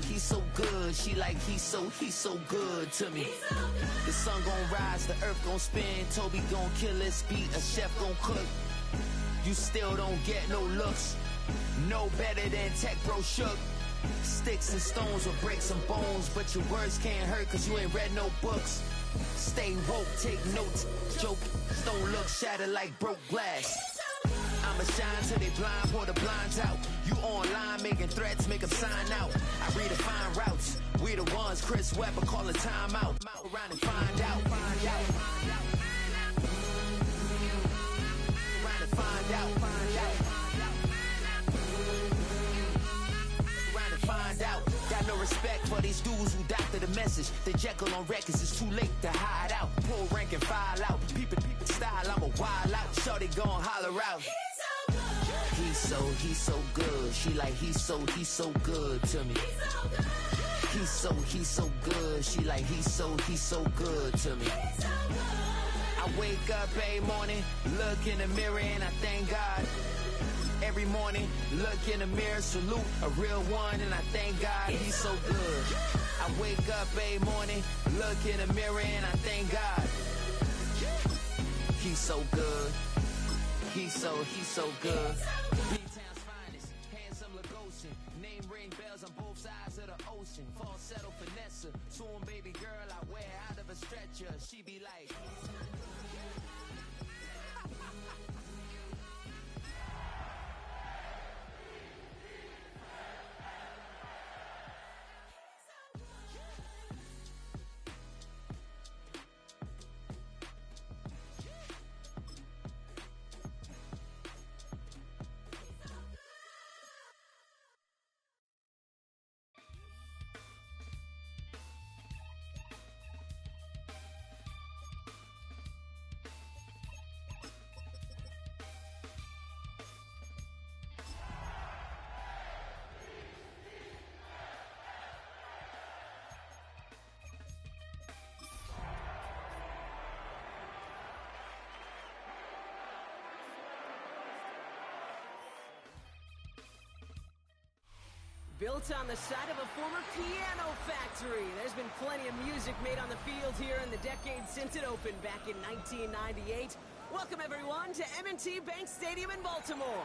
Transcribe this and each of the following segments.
he's so good. She like, he's so good to me. The sun gon' rise, the earth gon' spin. Toby gon' kill this beat, a chef gon' cook. You still don't get no looks. No better than Tech Bro Shook. Sticks and stones will break some bones, but your words can't hurt cause you ain't read no books. Stay woke, take notes, joke, don't look shattered like broke glass. I'ma shine till they blind, pour the blinds out. You online making threats, make them sign out. I redefine routes, we the ones Chris Webber calling time out. Around and find out, find out. Around and find out, find out. Around and find out. Got no respect for these dudes who doctor the message. The Jekyll on records, it's too late to hide out. Pull rank and file out. Peep it style, I'm a wild out. Shorty gon' holler out. He's so good. She like, he's so good to me. He's so good. She like, he's so good to me. I wake up every morning, look in the mirror and I thank God. Every morning, look in the mirror, salute a real one, and I thank God he's so good. I wake up every morning, look in the mirror, and I thank God he's so good. He's so good. B-Town's finest, handsome Lagosian. Name ring bells on both sides of the ocean. Falsetto finesse, soon baby girl I wear out of a stretcher. She be like. Built on the side of a former piano factory, there's been plenty of music made on the field here in the decade since it opened back in 1998. Welcome everyone to M&T Bank Stadium in Baltimore.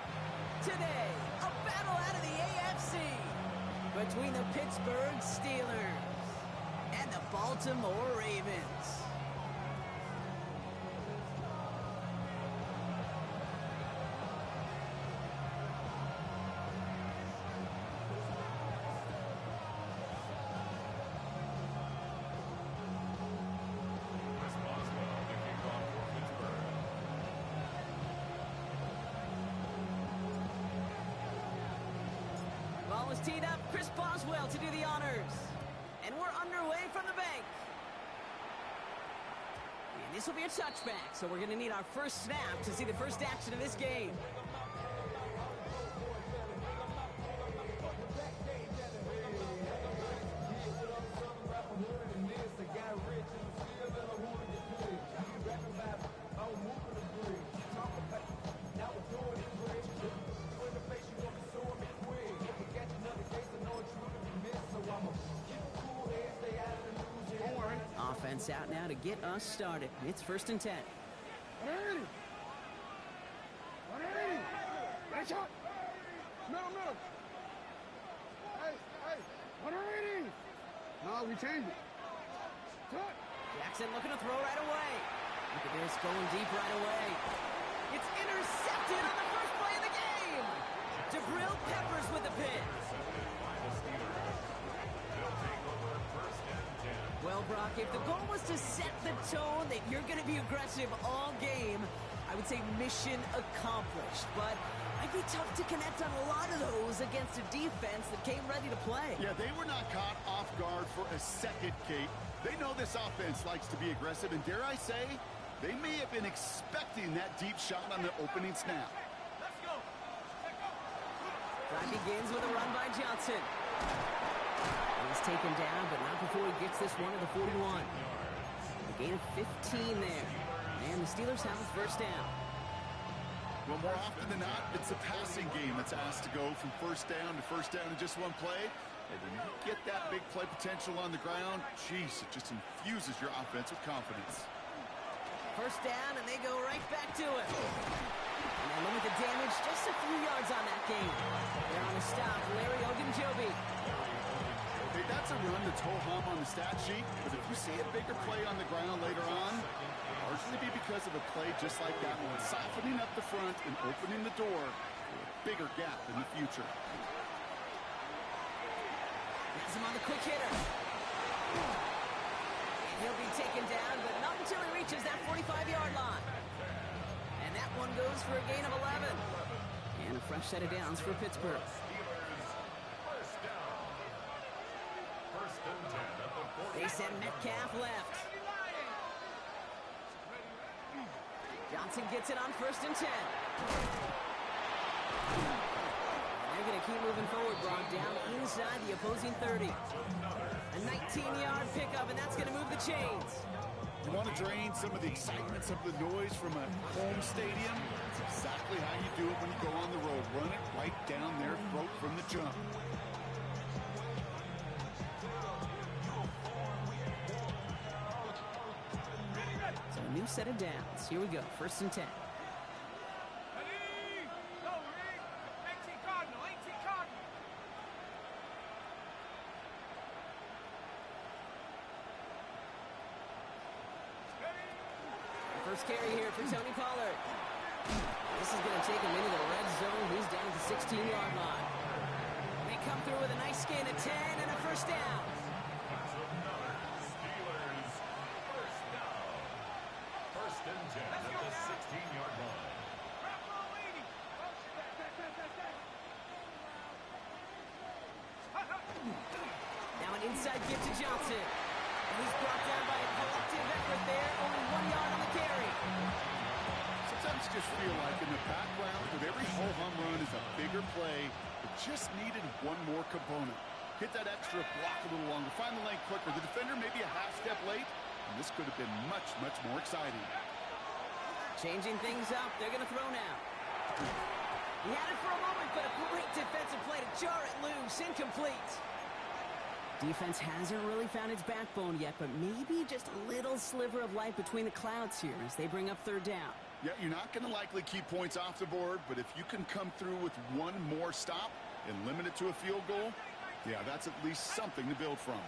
Today, a battle out of the AFC between the Pittsburgh Steelers and the Baltimore Ravens. Ball is teed up, Chris Boswell to do the honors. And we're underway from the bank. And this will be a touchback, so we're going to need our first snap to see the first action of this game. Offense out now to get us started. It's 1st and 10. 180. 180. Nice shot. Middle. Hey. 180. No, we changed it. Cut. Jackson looking to throw right away. Look at this, going deep right away. It's intercepted on the first play of the game. DeBrill Peppers with the pin. Well, Brock, if the goal was to set the tone that you're going to be aggressive all game, I would say mission accomplished. But it might be tough to connect on a lot of those against a defense that came ready to play. Yeah, they were not caught off guard for a second, Kate. They know this offense likes to be aggressive, and dare I say, they may have been expecting that deep shot on the opening snap. Let's go. Drive begins with a run by Johnson. He's taken down, but not before he gets this one to the 41. A gain of 15 there. And the Steelers have a first down. Well, more often than not, it's the passing game that's asked to go from first down to first down in just one play. And when you get that big play potential on the ground, geez, it just infuses your offense with confidence. First down, and they go right back to it. And they limit the damage just a few yards on that game. They're on the stop, Larry Ogunjobi. Hey, that's a run that's ho-hum on the stat sheet, but if you see a bigger play on the ground later on, it'll largely be because of a play just like that one, softening up the front and opening the door for a bigger gap in the future. Has him on the quick hitter. And he'll be taken down, but not until he reaches that 45-yard line. And that one goes for a gain of 11. And a fresh set of downs for Pittsburgh. They send Metcalf left. Johnson gets it on 1st and 10. They're going to keep moving forward, Brock, down inside the opposing 30. A 19-yard pickup, and that's going to move the chains. You want to drain some of the excitement, some of the noise from a home stadium? That's exactly how you do it when you go on the road. Run it right down their throat from the jump. So a new set of downs. Here we go, 1st and 10. First carry here for Tony Pollard. This is going to take him into the red zone. He's down at the 16-yard line. They come through with a nice gain of 10 and a first down. First and 10 at the 16-yard line. Now an inside give to Johnson. And he's brought down by a collective effort there. Only 1 yard on the carry. Sometimes you just feel like in the background, with every ho-hum run is a bigger play. It just needed one more component. Hit that extra block a little longer. Find the lane quicker. The defender maybe a half step late. And this could have been much, much more exciting. Changing things up. They're going to throw now. He had it for a moment, but a great defensive play to jar it loose. Incomplete. Defense hasn't really found its backbone yet, but maybe just a little sliver of light between the clouds here as they bring up 3rd down. Yeah, you're not going to likely keep points off the board, but if you can come through with one more stop and limit it to a field goal, yeah, that's at least something to build from.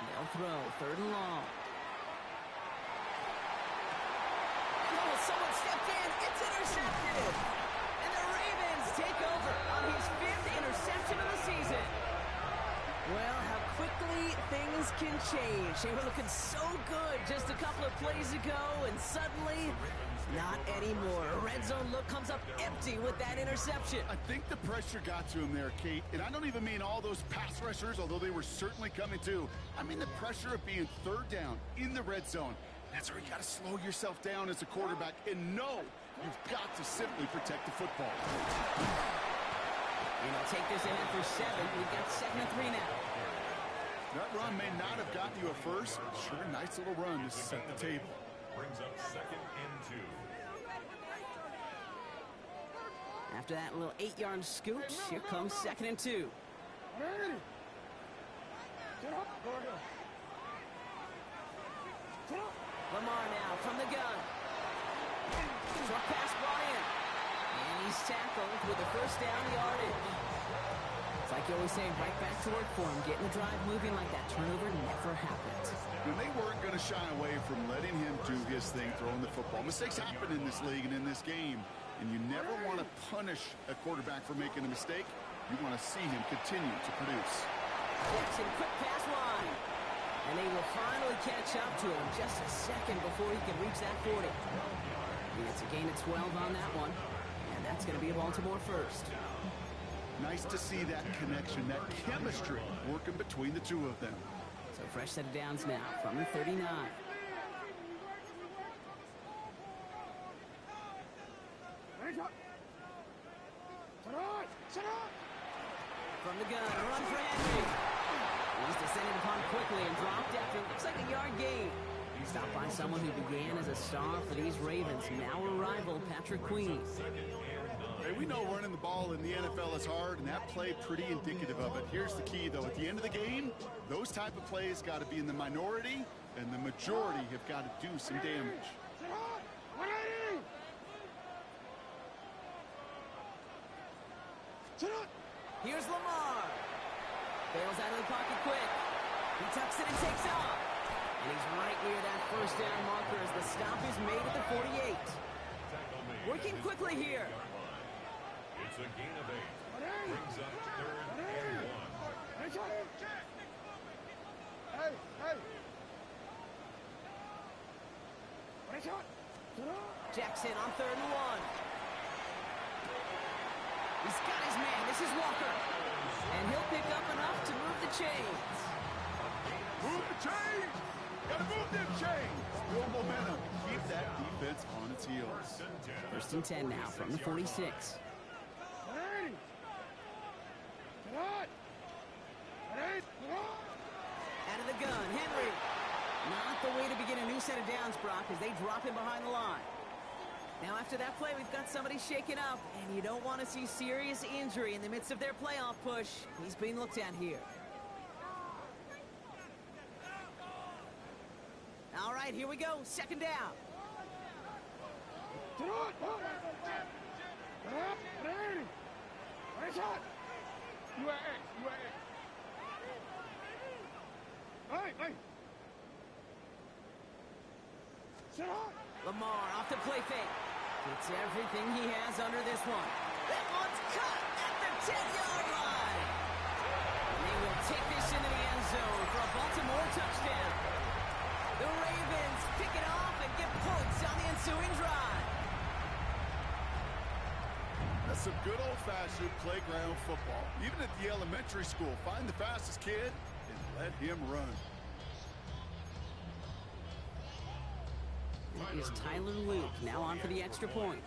They'll throw 3rd and long. Someone stepped in. It's intercepted. And the Ravens take over on his 5th interception of the season. Well, how quickly things can change. They were looking so good just a couple of plays ago, and suddenly, not anymore. A red zone look comes up empty with that interception. I think the pressure got to him there, Kate. And I don't even mean all those pass rushers, although they were certainly coming too. I mean the pressure of being 3rd down in the red zone. That's where you got to slow yourself down as a quarterback and know you've got to simply protect the football. And they'll take this ahead for 7. We've got 2nd and 3 now. That run may not have gotten you a first, but sure a nice little run to set the table. Brings up 2nd and 2. After that little 8-yard scoop, here comes 2nd and 2. Lamar now from the gun. Short pass brought in. And he's tackled with a first down yardage. It's like you always say, right back to work for him. Getting the drive moving like that turnover never happened. When they weren't going to shy away from letting him do his thing, throwing the football. Mistakes happen in this league and in this game. And you never want to punish a quarterback for making a mistake. You want to see him continue to produce. Jackson, quick pass line. And they will finally catch up to him just a second before he can reach that 40. It's a gain of 12 on that one. And that's going to be a Baltimore first. Nice to see that connection, that chemistry working between the two of them. So fresh set of downs now from the 39. From the gun, run for Henry. He's descended upon quickly and dropped after it looks like a yard gain. Stopped by someone who began as a star for these Ravens, now a rival, Patrick Queen. Hey, we know running the ball in the NFL is hard, and that play pretty indicative of it. Here's the key, though. At the end of the game, those type of plays got to be in the minority, and the majority have got to do some damage. Here's Lamar. Bails out of the pocket quick. He tucks it and takes off. And he's right near that first down marker as the stop is made at the 48. Working quickly here. It's a gain of 8. Brings up 3rd and 1. Jackson on 3rd and 1. He's got his man. This is Walker. And he'll pick up enough to move the chains. Move the chains! Gotta move them chains! Build momentum. Keep that defense on its heels. 1st and 10 now from the 46. Out of the gun, Henry. Not the way to begin a new set of downs, Brock, as they drop him behind the line. Now, after that play, we've got somebody shaken up, and you don't want to see serious injury in the midst of their playoff push. He's being looked at here. All right, here we go. 2nd down. Lamar off the play fake. It's everything he has under this one. That one's cut at the 10-yard line. And they will take this into the end zone for a Baltimore touchdown. The Ravens pick it off and get points on the ensuing drive. That's some good old-fashioned playground football. Even at the elementary school, find the fastest kid and let him run. That is Tyler Luke, now on for the extra point.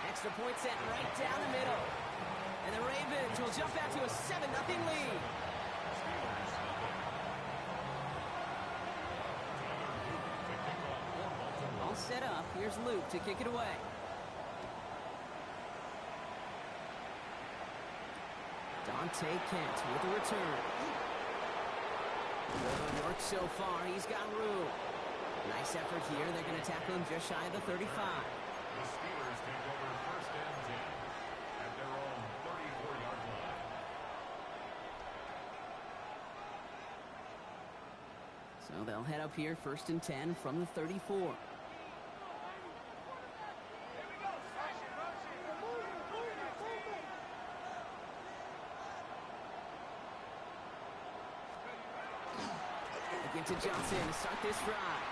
Extra point set right down the middle. And the Ravens will jump out to a 7-0 lead. All set up. Here's Luke to kick it away. Dante Kent with the return. Good work so far. He's got room. Nice effort here. They're going to tackle him just shy of the 35. The Steelers take over 1st and 10 at their own 34-yard line. So they'll head up here 1st and 10 from the 34. Again to Johnson to start this drive.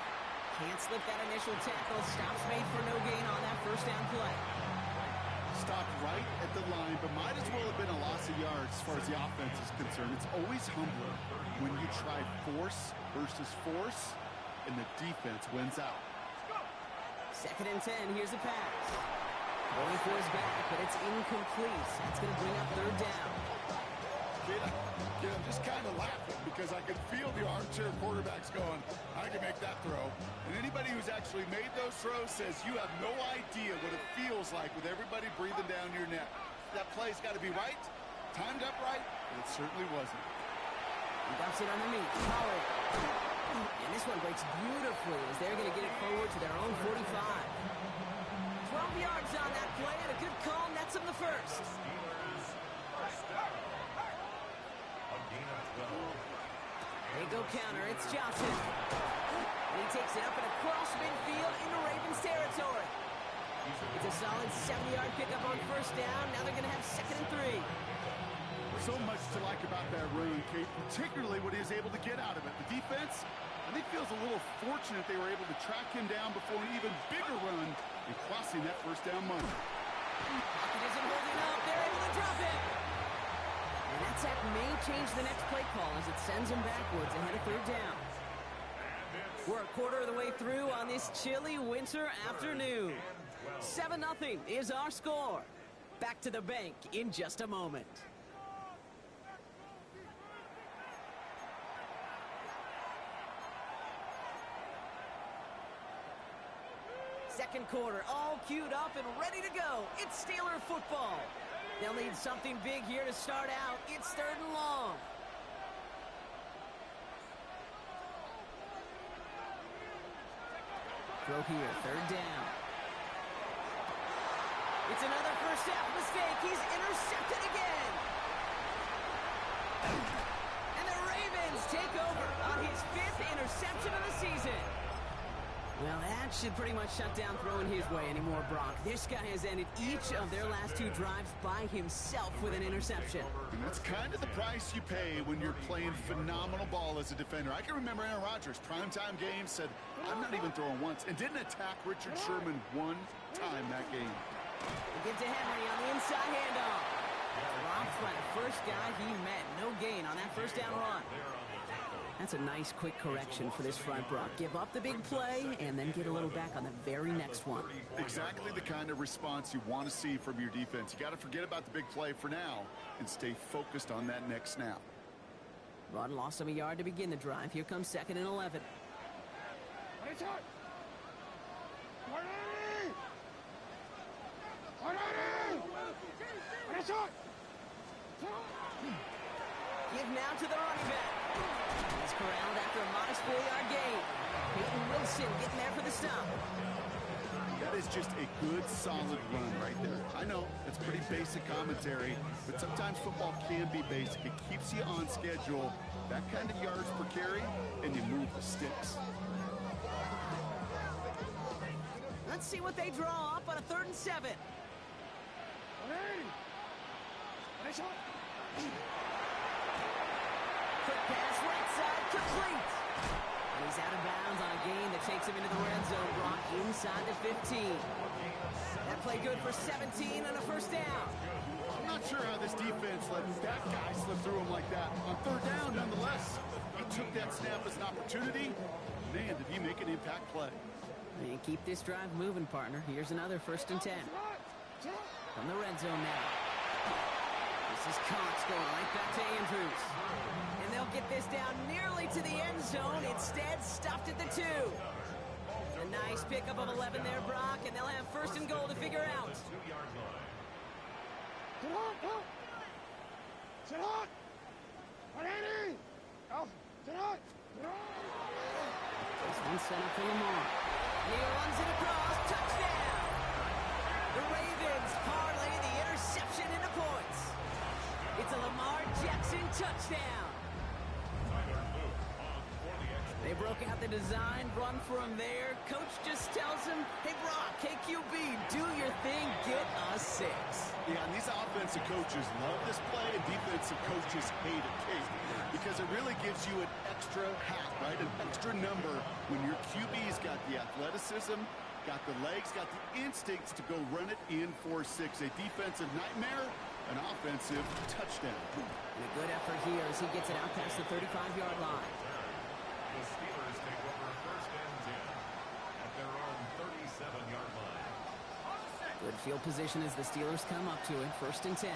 Can't slip that initial tackle. Stops made for no gain on that 1st down play. Stopped right at the line, but might as well have been a loss of yards as far as the offense is concerned. It's always humbling when you try force versus force, and the defense wins out. 2nd and 10. Here's the pass. Going for his back, but it's incomplete. That's going to bring up 3rd down. I'm just kind of laughing because I can feel the armchair quarterbacks going, I can make that throw. And anybody who's actually made those throws says you have no idea what it feels like with everybody breathing down your neck. That play's got to be right, timed up right, and it certainly wasn't. He dumps it underneath. Pollard. And this one breaks beautifully as they're going to get it forward to their own 45. 12 yards on that play, and a good call nets him the 1st. They go counter. It's Johnson. And he takes it up and across midfield into Ravens territory. It's a solid 70-yard pickup on 1st down. Now they're going to have 2nd and 3. So much to like about that run, Kate, particularly what he was able to get out of it. The defense, I think, feels a little fortunate they were able to track him down before an even bigger run and crossing that 1st down money. Pocket isn't holding up. They're able to drop it. And that sack may change the next play call as it sends him backwards ahead of 3rd down. We're a quarter of the way through on this chilly winter afternoon. 7-0 is our score. Back to the bank in just a moment. Second quarter, all queued up and ready to go. It's Steeler football. They'll need something big here to start out. It's 3rd and long. Throw here, 3rd down. It's another first half mistake. He's intercepted again. And the Ravens take over on his 5th interception of the season. Well, that should pretty much shut down throwing his way anymore, Brock. This guy has ended each of their last 2 drives by himself with an interception. And that's kind of the price you pay when you're playing phenomenal ball as a defender. I can remember Aaron Rodgers, primetime game, said, I'm not even throwing once, and didn't attack Richard Sherman one time that game. He gets to Henry on the inside handoff. Dropped by the first guy he met. No gain on that first down run. That's a nice quick correction for this front, Brock. Give up the big play and then get a little back on the very next one. Exactly the kind of response you want to see from your defense. You got to forget about the big play for now and stay focused on that next snap. Run lost him a yard to begin the drive. Here comes 2nd and 11. Give now to the running back. He's corralled after a modest 4-yard gain. Peyton Wilson getting there for the stop. That is just a good, solid run right there. I know, it's pretty basic commentary, but sometimes football can be basic. It keeps you on schedule, that kind of yards per carry, and you move the sticks. Let's see what they draw up on a 3rd and 7. Quick pass right side, complete. And he's out of bounds on a gain that takes him into the red zone, Brock, inside the 15. That play good for 17 and a first down. I'm not sure how this defense let that guy slip through him like that. On 3rd down, nonetheless, he took that snap as an opportunity. Man, did he make an impact play. And keep this drive moving, partner. Here's another 1st and 10. From the red zone now. This is Cox going right back to Andrews. And they'll get this down nearly to the end zone. Instead, stopped at the 2. A nice pickup of 11 there, Brock, and they'll have 1st and goal to figure out. This one set up for Lamar. He runs it across. Touchdown! The Ravens parlay the interception into points. It's a Lamar Jackson touchdown. They broke out the design, run for him there. Coach just tells him, hey, Brock, KQB, do your thing, get a 6. Yeah, and these offensive coaches love this play, and defensive coaches hate it, because it really gives you an extra hat, right? An extra number when your QB's got the athleticism, got the legs, got the instincts to go run it in for 6. A defensive nightmare, an offensive touchdown. And a good effort here as he gets it out past the 35-yard line. The Steelers take over 1st and 10 at their own 37-yard line. Good field position as the Steelers come up to it. 1st and 10.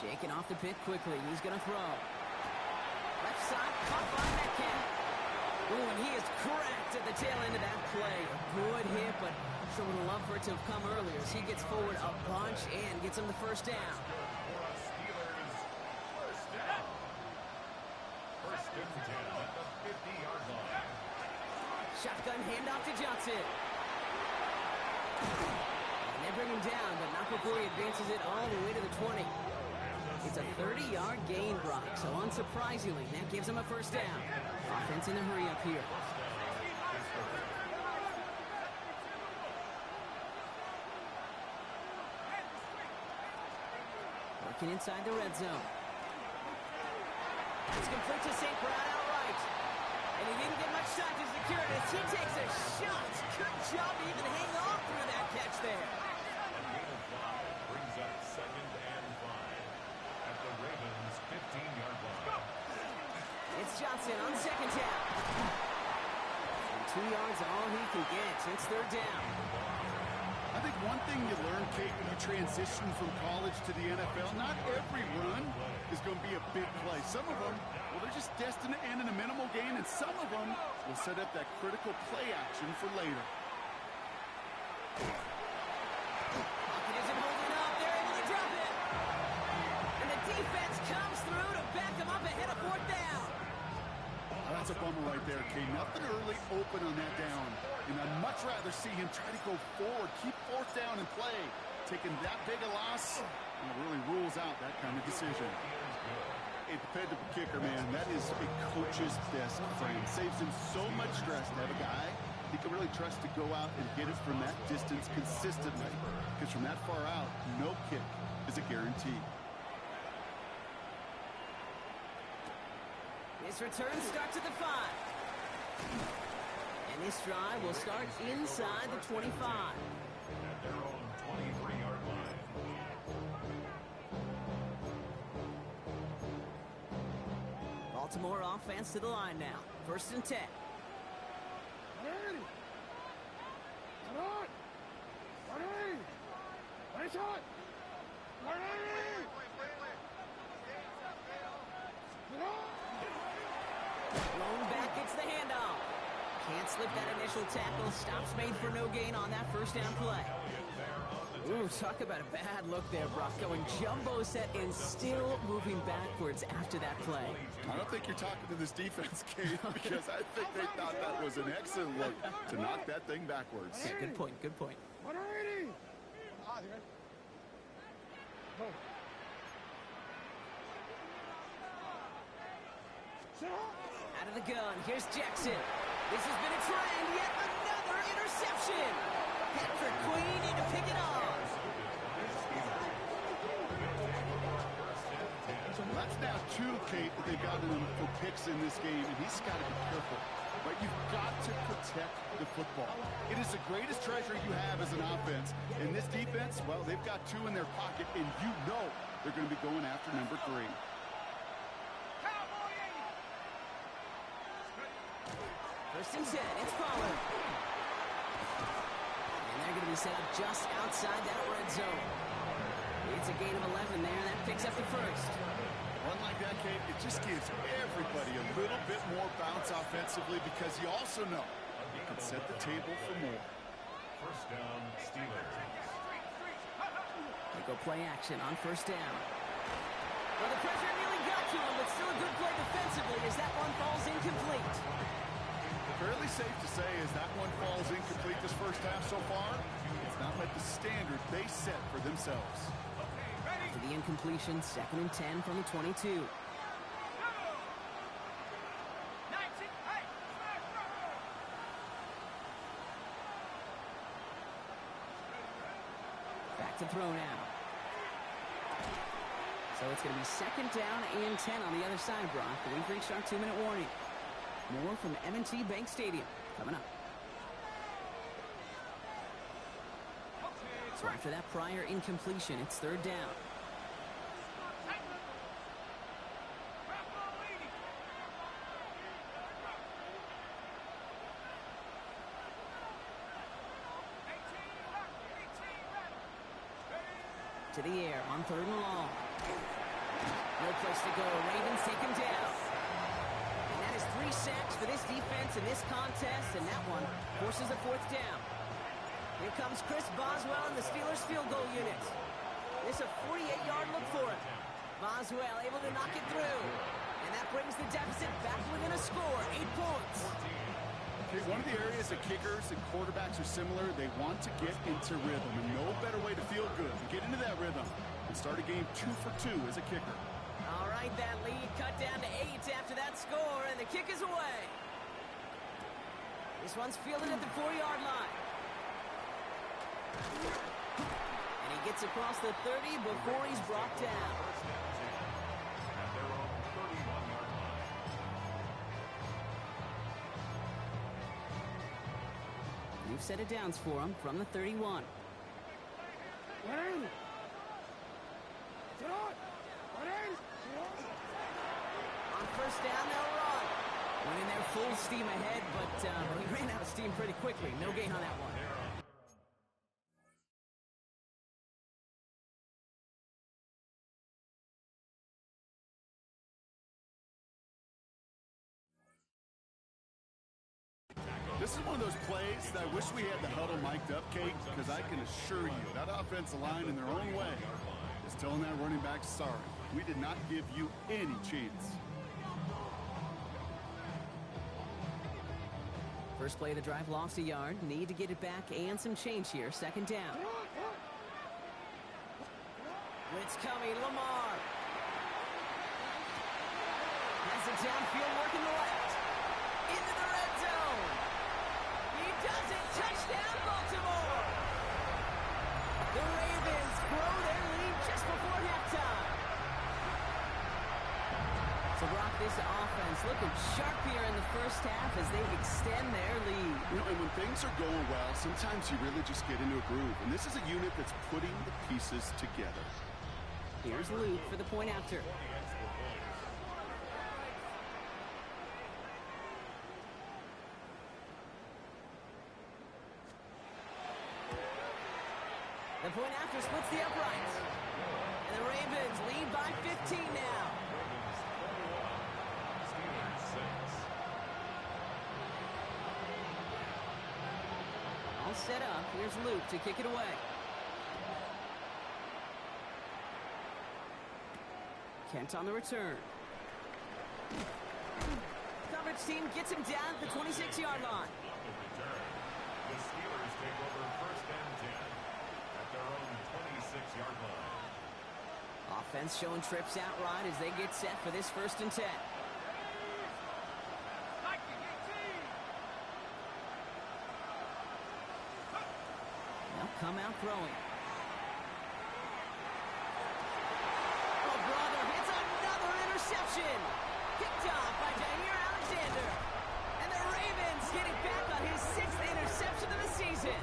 Shaking off the pit quickly. He's going to throw. Left side, caught by Metcalf. Ooh, and he is cracked at the tail end of that play. A good hit, but sure would have loved for it to have come earlier as he gets forward a bunch and gets him the 1st down. For a Steelers first down. 1st and 10 at the 50-yard line. Shotgun handoff to Johnson. And they bring him down, but not before he advances it all the way to the 20. It's a 30-yard gain, Brock, so unsurprisingly, that gives him a 1st down. Offense in a hurry up here. Working inside the red zone. It's complete to St. Brown outright. And he didn't get much time to secure it as he takes a shot. Good job to even hang on through that catch there. A gain of 5 brings up 2nd and 5 at the Ravens' 15-yard line. It's Johnson on 2nd down. And 2 yards all he can get. It's 3rd down. I think one thing you learn, Kate, when you transition from college to the NFL, not every run is going to be a big play. Some of them, Well, they're just destined to end in a minimal gain, and some of them will set up that critical play action for later. Pocket isn't holding up. They're able to drop it. And the defense comes through to back them up ahead of fourth down. Oh, that's a bummer right there, Kay. Nothing early open on that down. And I'd much rather see him try to go forward, keep fourth down and play. Taking that big a loss, it really rules out that kind of decision. A dependable kicker, man, that is a coach's best friend. Saves him so much stress to have a guy he can really trust to go out and get it from that distance consistently. Because from that far out, no kick is a guarantee. This return starts at the 5. And this drive will start inside the 25. At their own 23-yard line. Baltimore offense to the line now. 1st and 10. Thrown back, gets the handoff. Can't slip that initial tackle. Stops made for no gain on that 1st down play. Ooh, talk about a bad look there, Brock. Going jumbo set and still moving backwards after that play. I don't think you're talking to this defense, Kate, because I think they thought that was an excellent look to knock that thing backwards. Yeah, good point, good point. Out of the gun, here's Jackson. This has been a trend, yet another interception. Patrick Queen in to pick it off. That's now 2, Kate, that they've gotten him for picks in this game, and he's got to be careful. Right? You've got to protect the football. It is the greatest treasure you have as an offense. And this defense, well, they've got 2 in their pocket, and you know they're going to be going after number 3. First and 10, it's Pollard. And they're going to be set up just outside that red zone. It's a gain of 11 there. That picks up the 1st. One like that, Kate, it just gives everybody a little bit more bounce offensively because you also know you can set the table for more. 1st down, Steelers. They go play action on 1st down. Well, the pressure nearly got to him, but still a good play defensively as that one falls incomplete. Fairly safe to say as that one falls incomplete this 1st half so far, it's not met the standard they set for themselves. For the incompletion, 2nd and 10 from the 22. Back to throw now. So it's going to be 2nd down and 10 on the other side, Brock. We've reached our 2-minute warning. More from M&T Bank Stadium coming up. So after that prior incompletion, it's 3rd down. To the air on 3rd and long. No place to go. Ravens take him down. And that is 3 sacks for this defense in this contest, and that one forces a 4th down. Here comes Chris Boswell in the Steelers field goal unit. This a 48-yard look for him. Boswell able to knock it through. And that brings the deficit back within a score, 8 points. Okay, one of the areas that kickers and quarterbacks are similar, they want to get into rhythm. And no better way to feel good than get into that rhythm and start a game 2 for 2 as a kicker. All right, that lead cut down to 8 after that score, and the kick is away. This one's fielded at the 4-yard line. And he gets across the 30 before he's brought down. At their own 31-yard line. You've set it downs for him from the 31. On 1st down, they'll run. Went in there full steam ahead, but he ran out of steam pretty quickly. No gain on that one. This is one of those plays that I wish we had the huddle mic'd up, Kate, because I can assure you that offensive line in their own way is telling that running back, sorry, we did not give you any chance. First play of the drive lost a yard. Need to get it back and some change here. Second down. Blitz coming. Lamar. Has it downfield, working the left. Into the red zone. He does it. Touchdown, Baltimore. The Ravens grow their lead just before halftime. So, Brock, this offense looking sharp here in the first half as they extend their lead. You know, and when things are going well, sometimes you really just get into a groove. And this is a unit that's putting the pieces together. Here's Luke for the point after. The point after splits the uprights. And the Ravens lead by 15 now. All set up. Here's Luke to kick it away. Kent on the return. Coverage team gets him down at the 26-yard line. The Steelers take over first and 10 at their own 26-yard line. Offense showing trips out right as they get set for this first and 10. They'll come out throwing. Oh, brother, it's another interception. Picked off by Jair Alexander. And the Ravens get it back on his 6th interception of the season.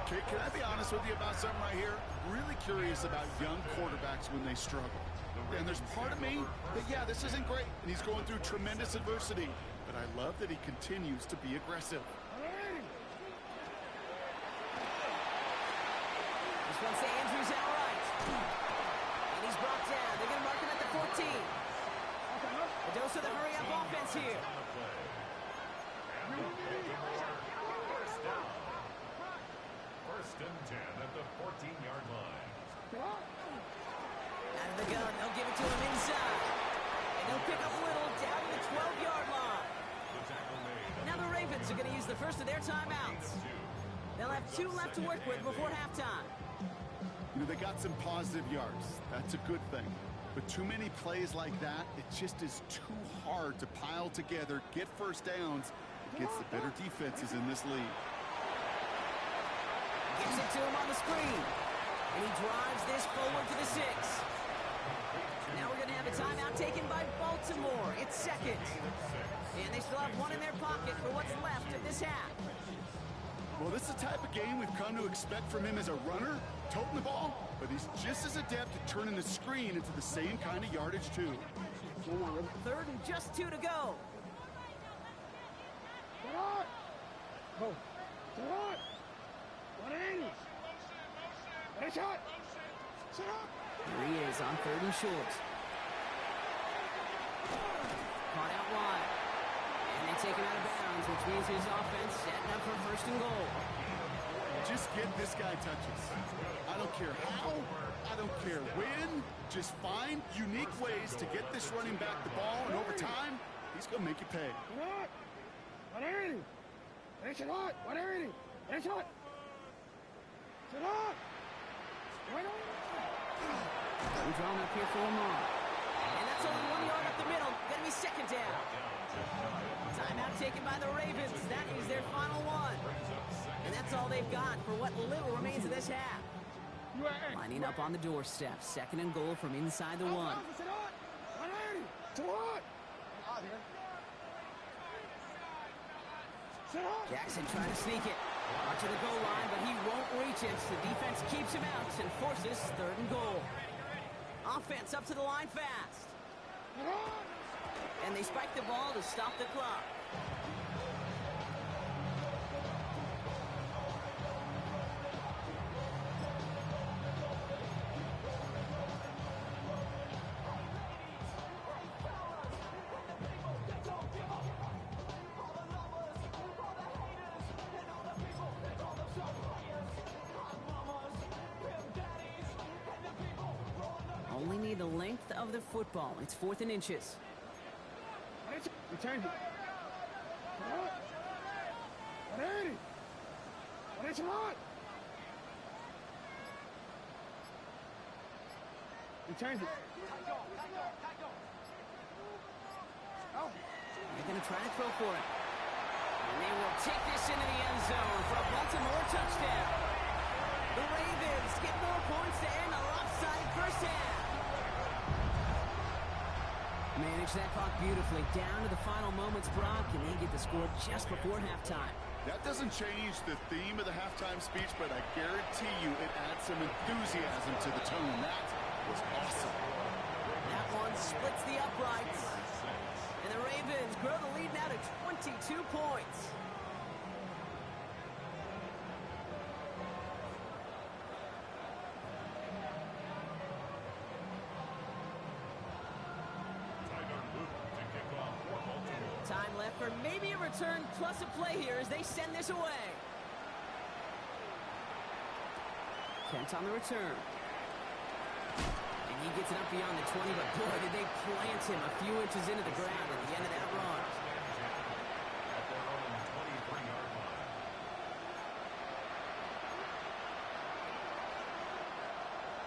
Okay, can I be honest with you about something right here? Really curious about young quarterbacks when they struggle. And there's part of me that, yeah, this isn't great, and he's going through tremendous adversity. But I love that he continues to be aggressive. This one's to Andrews outright. And he's brought down. They're going to mark him at the 14. A dose of the hurry-up offense here. First and 10 at the 14-yard line. Out of the gun, they'll give it to him inside. And they'll pick up Little down to the 12-yard line. Now the Ravens are going to use the first of their timeouts. They'll have 2 left to work with before halftime. You know, they got some positive yards. That's a good thing. But too many plays like that, it just is too hard to pile together, get first downs against the better defenses in this league. Gives it to him on the screen. And he drives this forward to the 6. Now we're going to have a timeout taken by Baltimore. It's second. And they still have 1 in their pocket for what's left of this half. Well, this is the type of game we've come to expect from him as a runner, toting the ball, but he's just as adept at turning the screen into the same kind of yardage, too. Third and just 2 to go. Here he is on 3rd and short. Caught out wide. And they take him out of bounds, which means his offense setting up for 1st and goal. Just get this guy touches. I don't care how, I don't care when. Just find unique ways to get this running back the ball, and over time, he's going to make you pay. We're drawn up here for Lamar. And that's only 1 yard up the middle. Going to be second down. Timeout taken by the Ravens. That is their final one. And that's all they've got for what little remains of this half. Lining up on the doorstep. 2nd and goal from inside the 1. Jackson trying to sneak it. Out to the goal line, but he won't reach it. The defense keeps him out and forces 3rd and goal. Offense up to the line fast. And they spike the ball to stop the clock. only need the length of the football. It's 4th and inches. We change it. Ready. Ready, hot. We change it. Oh. They're going to try to throw for it. And they will take this into the end zone for a Baltimore touchdown. The Ravens get more points to end a lopsided first half. Manage that clock beautifully down to the final moments, Brock, and they get the score just before halftime. That doesn't change the theme of the halftime speech, but I guarantee you it adds some enthusiasm to the tone. That was awesome. That one splits the uprights. And the Ravens grow the lead now to 22 points. Time left for maybe a return plus a play here as they send this away. Kent on the return. And he gets it up beyond the 20, but boy, did they plant him a few inches into the ground at the end of that run. At their own 23-yard line.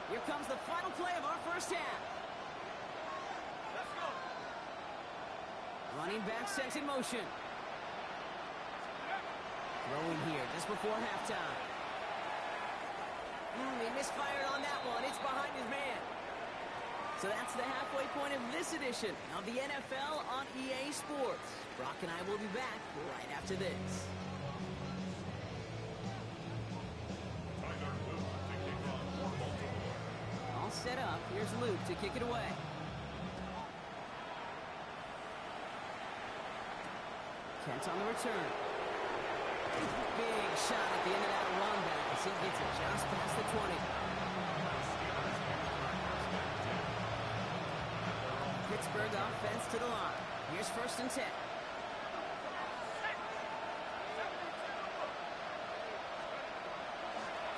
Here comes the final play of our first half. Let's go. Running back sent in motion. Throwing here just before halftime. He misfired on that one. It's behind his man. So that's the halfway point of this edition of the NFL on EA Sports. Brock and I will be back right after this. All set up. Here's Luke to kick it away. Kent on the return. Big shot at the end of that run back as he gets it just past the 20. Pittsburgh offense to the line. Here's 1st and 10.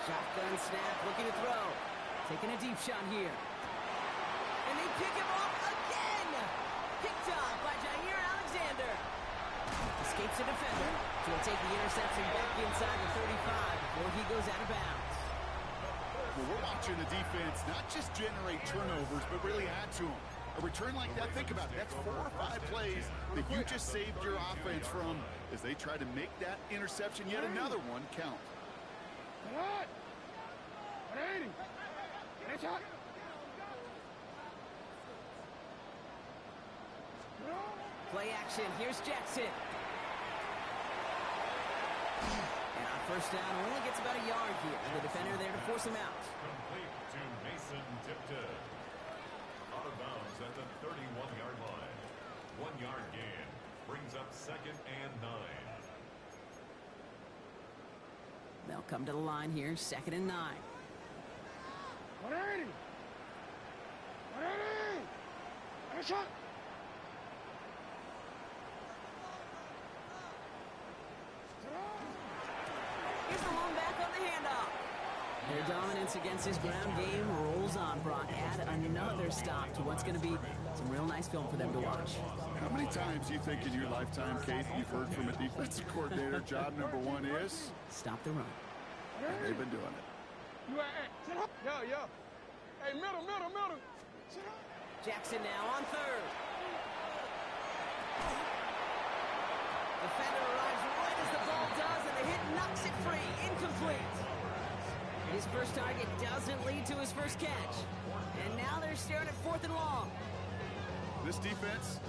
Shotgun snap, looking to throw. Taking a deep shot here. And they pick him off again! Picked off by Jair Alexander. Escapes the defender. So he'll take the interception back inside the 35 before he goes out of bounds. Well, we're watching the defense not just generate turnovers, but really add to them. A return like that, think about it, that's 4 or 5 plays that you just saved your offense from as they try to make that interception, yet another one, count. Hot. Ready. Ready, hot. Play action. Here's Jackson. And on first down, only gets about a yard here. The defender there to force him out. Complete to Mason Tipton. Out of bounds at the 31-yard line. 1-yard gain. Brings up 2nd and 9. They'll come to the line here. 2nd and 9. Ready. Ready. Ready, shot. Here's the lone back on the handoff. Their dominance against his ground game rolls on. Brock, add another stop to what's going to be some real nice film for them to watch. How many times do you think in your lifetime, Kate, you've heard from a defensive coordinator, job number 1 is? Stop the run. And they've been doing it. Yo. Hey, middle. Jackson now on 3rd. Defender arrives right as the ball does, and the hit knocks it free. Incomplete. His first target doesn't lead to his first catch. And now they're staring at 4th and long. This defense,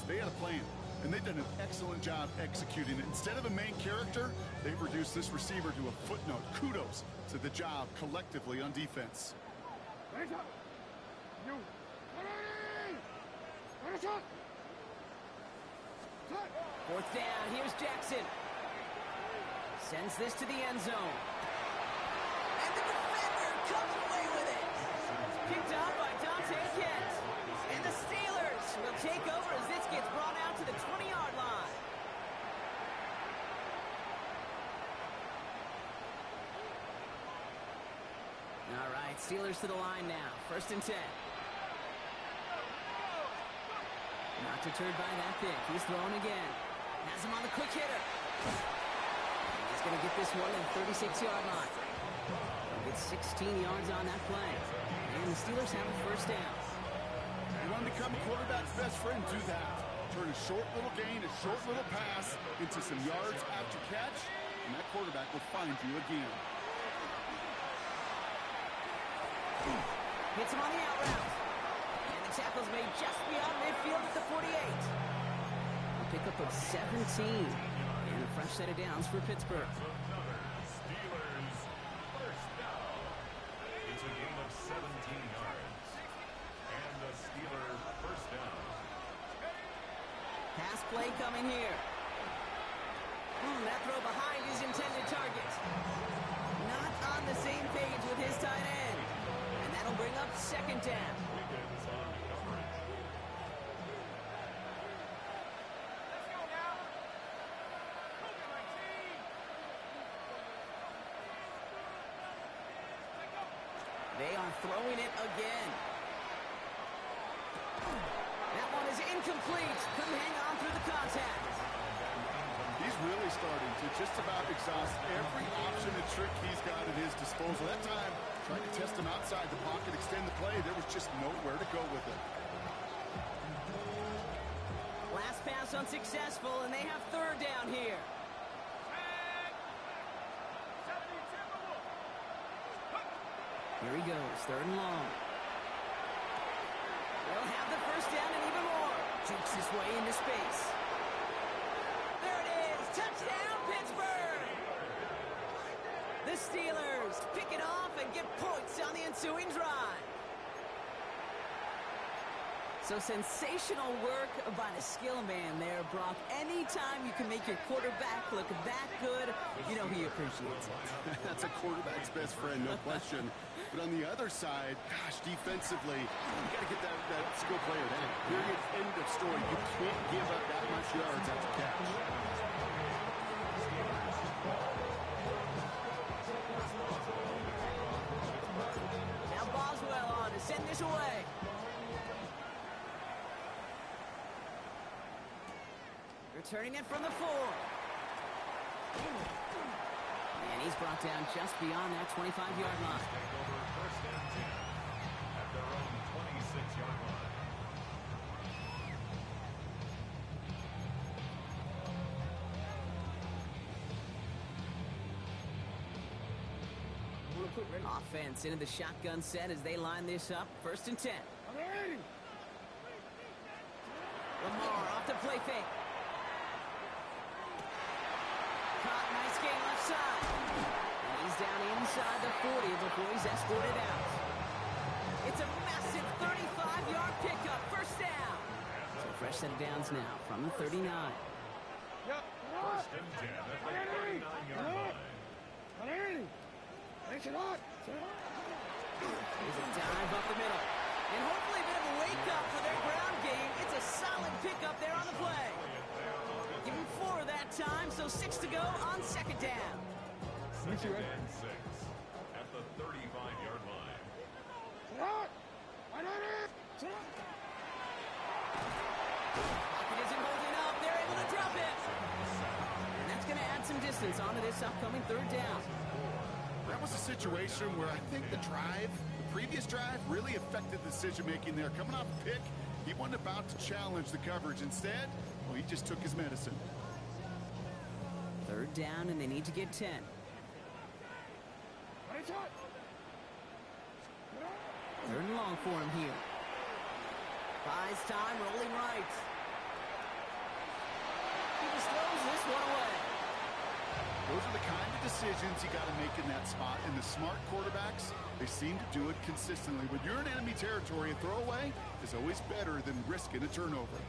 they had a plan. And they've done an excellent job executing it. Instead of a main character, they've reduced this receiver to a footnote. Kudos to the job collectively on defense. Ready, shot. You. Ready. Ready, shot. 4th down. Here's Jackson. Sends this to the end zone. And the defender comes away with it. Picked up by Dante Kent. And the Steelers will take over as this gets brought out to the 20-yard line. All right, Steelers to the line now. 1st and 10. Not deterred by that pick. He's throwing again. Has him on the quick hitter. He's going to get this one at the 36-yard line. He'll get 16 yards on that play. And the Steelers have a first down. You want to become a quarterback's best friend, do that. Turn a short little gain, a short little pass into some yards after catch, and that quarterback will find you again. Hits him on the out route. And the tackle's made just beyond midfield at the 48. A pickup of 17. And a fresh set of downs for Pittsburgh. Steelers first down. It's a gain of 17 yards. And the Steelers first down. Pass play coming here. That throw behind his intended target. Not on the same page with his tight end. And that'll bring up second down. Wiggins on coverage. They are throwing it again. That one is incomplete. Couldn't hang on through the contact. He's really starting to just about exhaust every option and trick he's got at his disposal. That time, trying to test him outside the pocket, extend the play, there was just nowhere to go with it. Last pass unsuccessful, and they have third down here. Here he goes, third and long. They'll have the first down and even more. Jukes his way into space. There it is, touchdown Pittsburgh! The Steelers pick it off and get points on the ensuing drive. So sensational work by the skill man there, Brock. Anytime you can make your quarterback look that good, you know he appreciates it. That's a quarterback's best friend, no question. But on the other side, gosh, defensively, you got to get that skill player down. Period, end of story. You can't give up that much yards after catch. Now Boswell on to send this away. Returning it from the 4. And he's brought down just beyond that 25-yard line. Take over first and 10 at their own 26-yard line. Offense into the shotgun set as they line this up. First and 10. Lamar off the play fake. Caught, nice gain left side. And he's down inside the 40 before he's escorted out. It's a massive 35-yard pickup, first down. So a fresh set of downs now from the 39. First and 10 at the 39-yard line. There's a dive up the middle. And hopefully a bit of a wake-up for their ground game. It's a solid pickup there on the play. Give him 4 that time, so 6 to go on second down. Second and 6 at the 35-yard line. Pocket isn't holding up. They're able to drop it. And that's going to add some distance onto this upcoming third down. That was a situation where I think the previous drive, really affected the decision-making there. Coming off a pick, he wasn't about to challenge the coverage. Instead, well, he just took his medicine. Third down, and they need to get 10. Third and long for him here. Buys time, rolling right. He just throws this one away. Those are the kind of decisions you got to make in that spot. And the smart quarterbacks, they seem to do it consistently. When you're in enemy territory, a throwaway is always better than risking a turnover.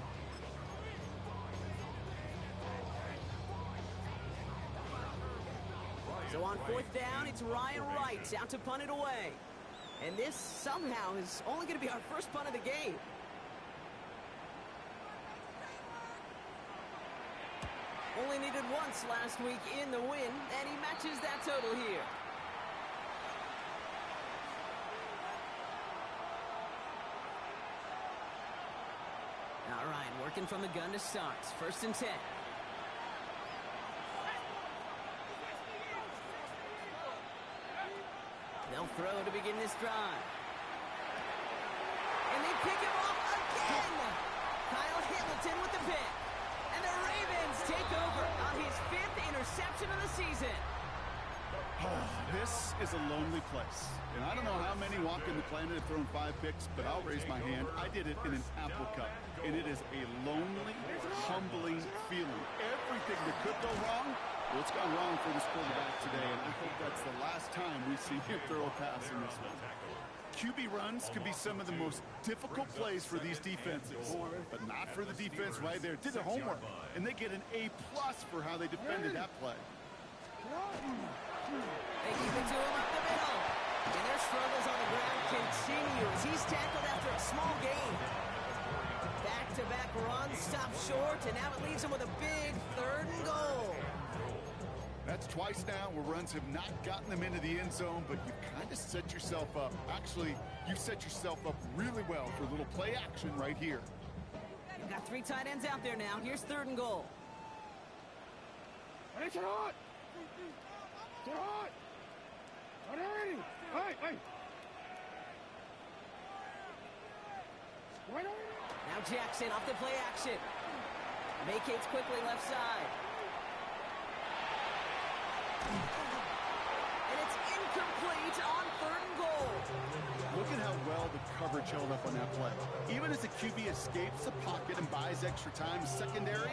So on fourth down, it's Ryan Wright out to punt it away. And this somehow is only going to be our first punt of the game. Only needed once last week in the win, and he matches that total here. All right, working from the gun to start. 1st and 10. They'll throw to begin this drive. And they pick him off again. Kyle Hamilton with the pick. And the Ravens take over on his 5th interception of the season. This is a lonely place. And I don't know how many walking the planet have thrown 5 picks, but I'll raise my hand. I did it in an Apple Cup. And it is a lonely, humbling feeling. Everything that could go wrong, well, it's gone wrong for this quarterback today. And I hope that's the last time we see him throw a pass in this one. QB runs can be some of the most difficult plays for these defenses, but not for the defense right there. Did their homework, and they get an A+ for how they defended that play. They keep it to him up the middle. And their struggles on the ground continue as he's tackled after a small gain. Back-to-back runs stop short, and now it leaves him with a big 3rd and goal. That's twice now where runs have not gotten them into the end zone, but you've kind of set yourself up. Actually, you've set yourself up really well for a little play action right here. You've got 3 tight ends out there now. Here's 3rd and goal. Hey, get hot! Get hot! Are they ready? Hey, hey! Right on. Now Jackson off the play action. Vacates quickly left side. And it's incomplete on 3rd and goal. Look at how well the coverage held up on that play. Even as the QB escapes the pocket and buys extra time secondary,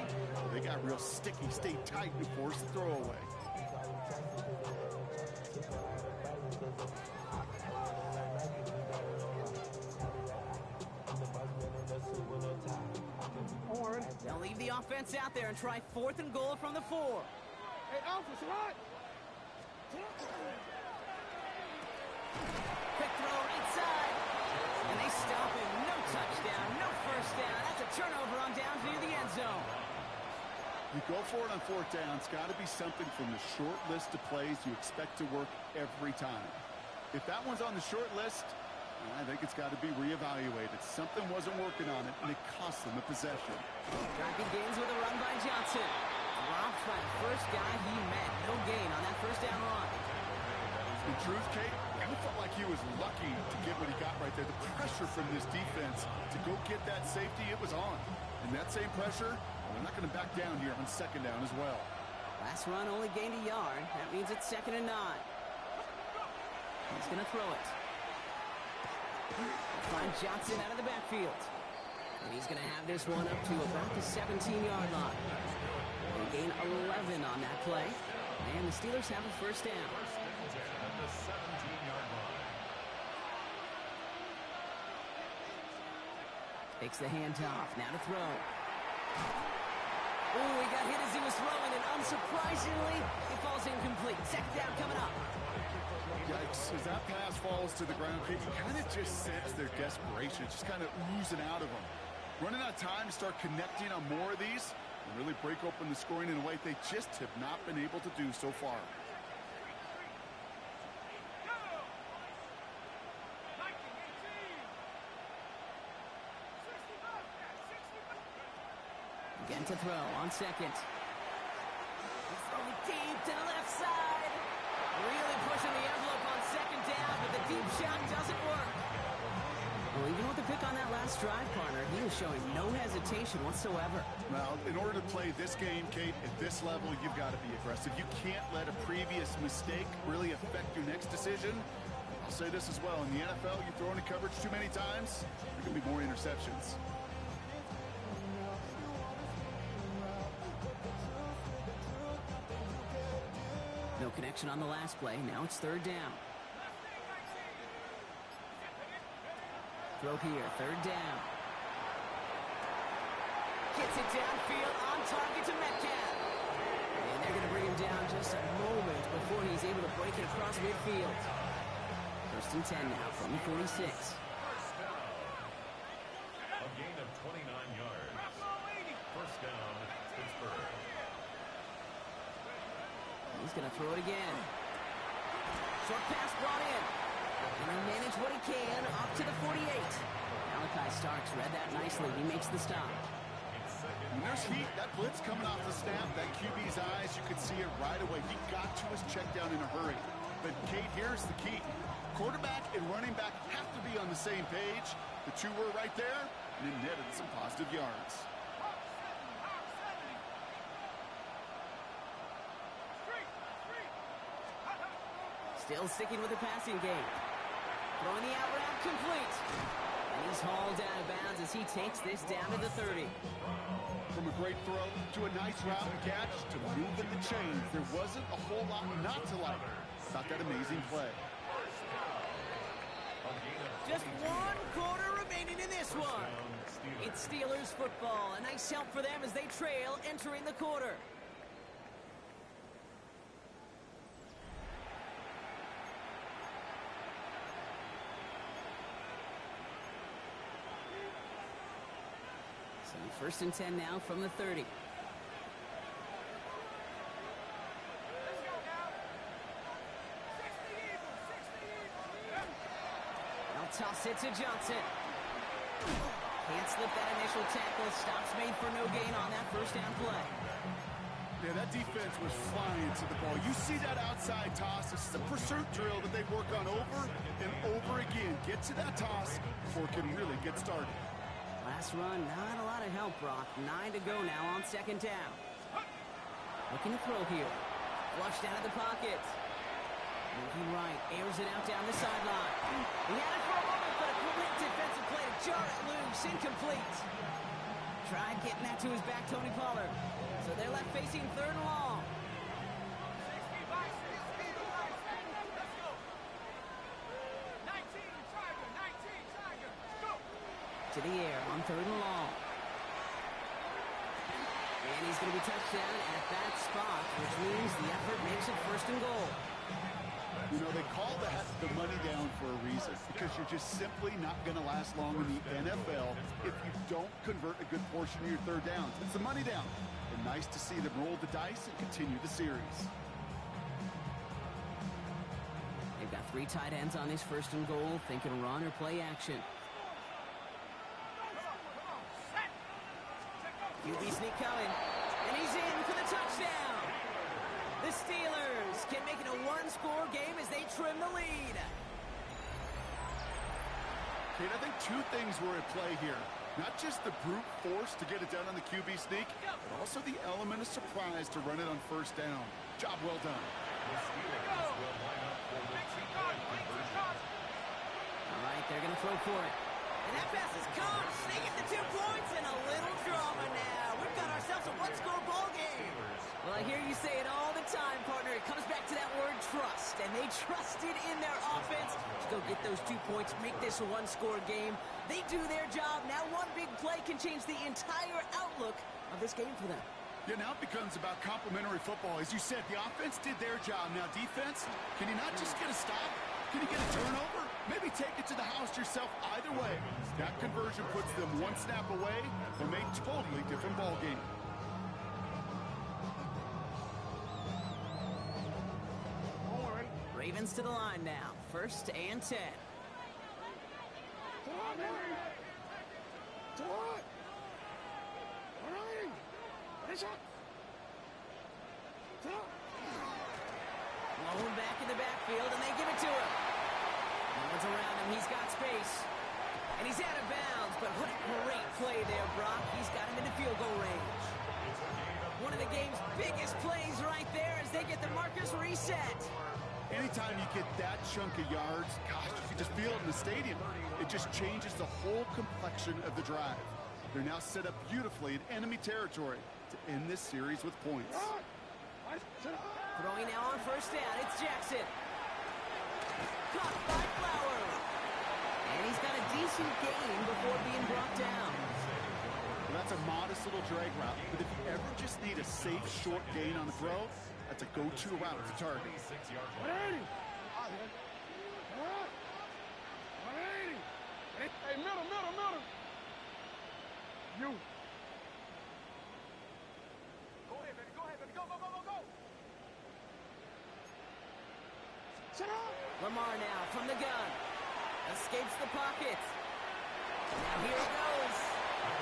they got real sticky, stayed tight and forced the throw away. They'll leave the offense out there and try 4th and goal from the 4. Hey, Alpha, what? Quick throw right side. And they stop him. No touchdown, no 1st down. That's a turnover on downs near the end zone. You go for it on 4th down. It's got to be something from the short list of plays you expect to work every time. If that one's on the short list, I think it's got to be reevaluated. Something wasn't working on it, and it cost them a possession. Drive begins with a run by Johnson. Dropped by the first guy he met. No gain on that 1st down run. In truth, Kate, I felt like he was lucky to get what he got right there. The pressure from this defense to go get that safety, it was on. And that same pressure, they're not going to back down here on 2nd down as well. Last run only gained a yard. That means it's 2nd and 9. He's going to throw it. Find Johnson out of the backfield. And he's going to have this one up to about the 17-yard line. They gain 11 on that play. And the Steelers have a 1st down. At the 17-yard line. Takes the handoff. Now to throw. Oh, he got hit as he was throwing, and unsurprisingly, it falls incomplete. 2nd down coming up. Yikes. As that pass falls to the ground, you kind of just sense their desperation, just kind of oozing out of them. Running out of time to start connecting on more of these and really break open the scoring in a way they just have not been able to do so far. Again to throw on 2nd. He's throwing deep to the left side. Really pushing the envelope on 2nd down, but the deep shot doesn't work. Well, even with the pick on that last drive, partner, he was showing no hesitation whatsoever. Well, in order to play this game, Kate, at this level, you've got to be aggressive. You can't let a previous mistake really affect your next decision. I'll say this as well. In the NFL, you throw into coverage too many times, there can be more interceptions. No connection on the last play. Now it's 3rd down. Throw here, 3rd down. Gets it downfield on target to Metcalf. And they're going to bring him down just a moment before he's able to break it across midfield. 1st and 10 now from the 46. A gain of 29 yards. 1st down, Pittsburgh. He's going to throw it again. Short pass brought in. And he'll manage what he can up to the 48. Now Malachi Starks read that nicely. He makes the stop. When there's heat, that blitz coming off the snap, that QB's eyes, you could see it right away. He got to his check down in a hurry. But, Kate, here's the key. Quarterback and running back have to be on the same page. The two were right there, and it netted some positive yards. Still sticking with the passing game. Throwing the out route complete. And he's hauled out of bounds as he takes this down to the 30. From a great throw to a nice route and catch to moving the chains, there wasn't a whole lot not to like about that amazing play. Just 1 quarter remaining in this one. It's Steelers football. A nice help for them as they trail entering the quarter. So 1st and 10 now from the 30. Toss it to Johnson. Can't slip that initial tackle. Stops made for no gain on that first down play. Yeah, that defense was flying to the ball. You see that outside toss. This is a pursuit drill that they work on over and over again. Get to that toss before it can really get started. Last run, not a lot of help, Brock. 9 to go now on 2nd down. Looking to throw here. Flushed out of the pocket. Moving right, airs it out down the sideline. He had it for a moment, but a quick defensive play to jar it loose, incomplete. Tried getting that to his back, Tony Pollard. So they're left facing 3rd and long. To the air on 3rd and long. And he's going to be touched down at that spot, which means the effort makes it 1st and goal. You know, they call that the money down for a reason, because you're just simply not going to last long in the NFL if you don't convert a good portion of your 3rd downs. It's the money down. And nice to see them roll the dice and continue the series. They've got 3 tight ends on this 1st and goal, thinking run or play action. QB sneak coming, and he's in for the touchdown. The Steelers can make it a 1-score game as they trim the lead. Kate, I think 2 things were at play here. Not just the brute force to get it done on the QB sneak, but also the element of surprise to run it on 1st down. Job well done. All right, they're going to throw for it. And that pass is caught. They get the 2 points and a little drama now. We've got ourselves a 1-score ball game. Well, I hear you say it all the time, partner. It comes back to that word trust. And they trusted in their offense to go get those 2 points, make this a 1-score game. They do their job. Now 1 big play can change the entire outlook of this game for them. Yeah, now it becomes about complementary football. As you said, the offense did their job. Now defense, can you not just get a stop? Can you get a turnover? Maybe take it to the house yourself. Either way, that conversion puts them 1 snap away from a totally different ball game. Ravens to the line now. 1st and 10. Blown back in the backfield, and they give it to him. No one's around him. He's got space. And he's out of bounds, but what a great play there, Brock. He's got him into field goal range. One of the game's biggest plays right there as they get the markers reset. Anytime you get that chunk of yards, gosh, you can just feel it in the stadium. It just changes the whole complexion of the drive. They're now set up beautifully in enemy territory to end this series with points. Throwing now on 1st down, it's Jackson. Caught by Flower. And he's got a decent gain before being brought down. Well, that's a modest little drag route, but if you ever just need a safe, short gain on the throw, that's a go-to route to target. Hey, middle. You. Go ahead, baby. Go. Sit up. Lamar now from the gun. Escapes the pocket. Now here it goes.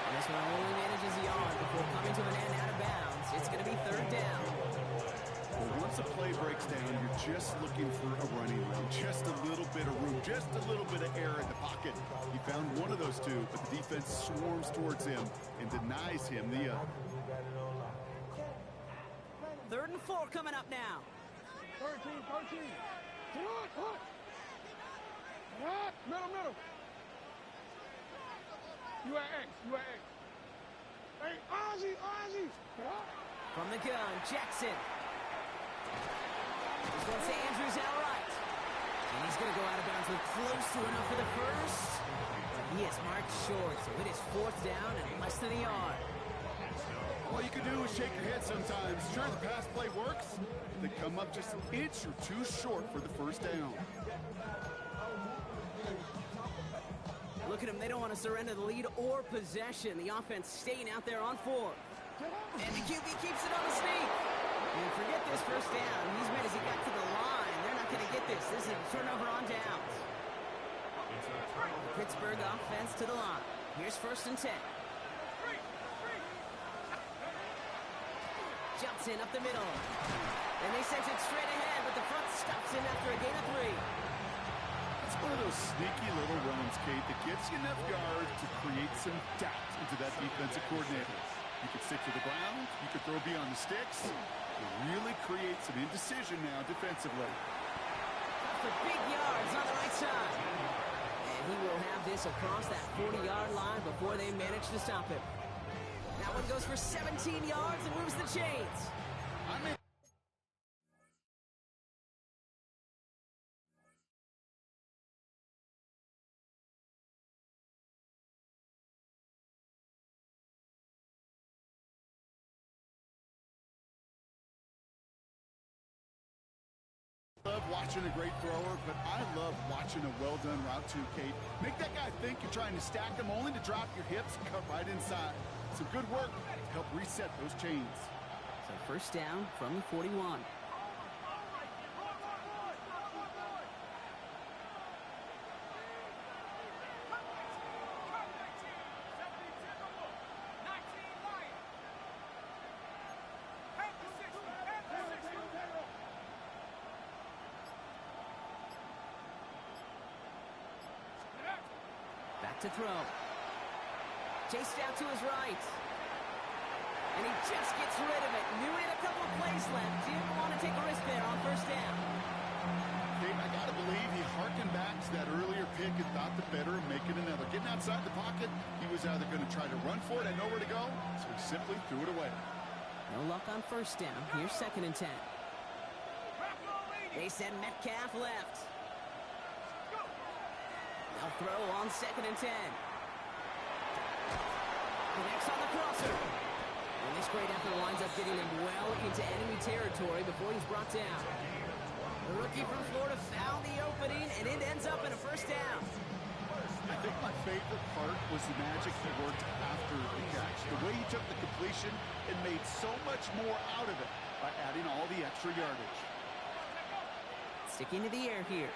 And this one only manages the yard before coming to an end out of bounds. It's going to be third down. Well, once a play breaks down, you're just looking for a running room. Just a little bit of room, just a little bit of air in the pocket. He found one of those two, but the defense swarms towards him and denies him the other. 3rd and 4 coming up now. 13. Get on, hook. Middle. You at X. Hey, Ozzy. From the gun, Jackson. He's going to say Andrews out right. And he's going to go out of bounds with close to enough for the first. He is marked short, so it is 4th down and less than a yard. All you can do is shake your head sometimes. Sure, the pass play works. They come up just an inch or two short for the first down. Look at them. They don't want to surrender the lead or possession. The offense staying out there on 4. And the QB keeps it on the sneak. And forget this first down. He's made as he got to the line. They're not going to get this. This is a turnover on downs. Pittsburgh offense to the line. Here's 1st and 10. Jumps in up the middle. And they sent it straight ahead, but the front stops him after a gain of 3. It's one of those sneaky little runs, Kate, that gets you enough yards to create some doubt into that defensive coordinator. You could stick to the ground. You could throw beyond the sticks. It really creates some indecision now defensively. For big yards on the right side. And he will have this across that 40-yard line before they manage to stop him. That one goes for 17 yards and moves the chains. I love watching a great thrower, but I love watching a well-done route too, Kate. Make that guy think you're trying to stack him only to drop your hips and cut right inside. Some good work to help reset those chains. So 1st down from the 41. Back to throw. Chased out to his right. And he just gets rid of it. Knew he had a couple of plays left. Didn't want to take a risk there on 1st down. Dave, I got to believe he harkened back to that earlier pick and thought the better of making another. Getting outside the pocket, he was either going to try to run for it and nowhere to go, so he simply threw it away. No luck on 1st down. Here's 2nd and 10. They send Metcalf left. They'll throw on 2nd and 10. Connects on the crosser. And this great effort winds up getting him well into enemy territory before he's brought down. The rookie from Florida found the opening, and it ends up in a 1st down. I think my favorite part was the magic he worked after the catch. The way he took the completion and made so much more out of it by adding all the extra yardage. Sticking to the air here.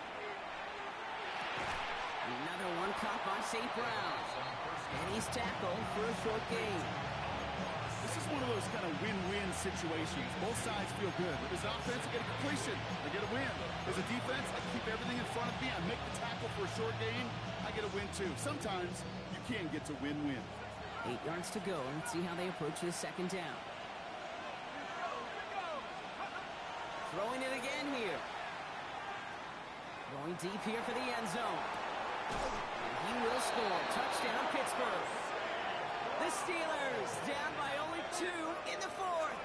Another one caught by St. Brown. And he's tackled for a short gain. This is one of those kind of win-win situations. Both sides feel good. As an offense, I get a completion. I get a win. As a defense, I keep everything in front of me. I make the tackle for a short gain. I get a win, too. Sometimes you can get to win-win. 8 yards to go. Let's see how they approach this 2nd down. Throwing it again here. Going deep here for the end zone. And he will score. Touchdown, Pittsburgh. The Steelers down by only 2 in the 4th.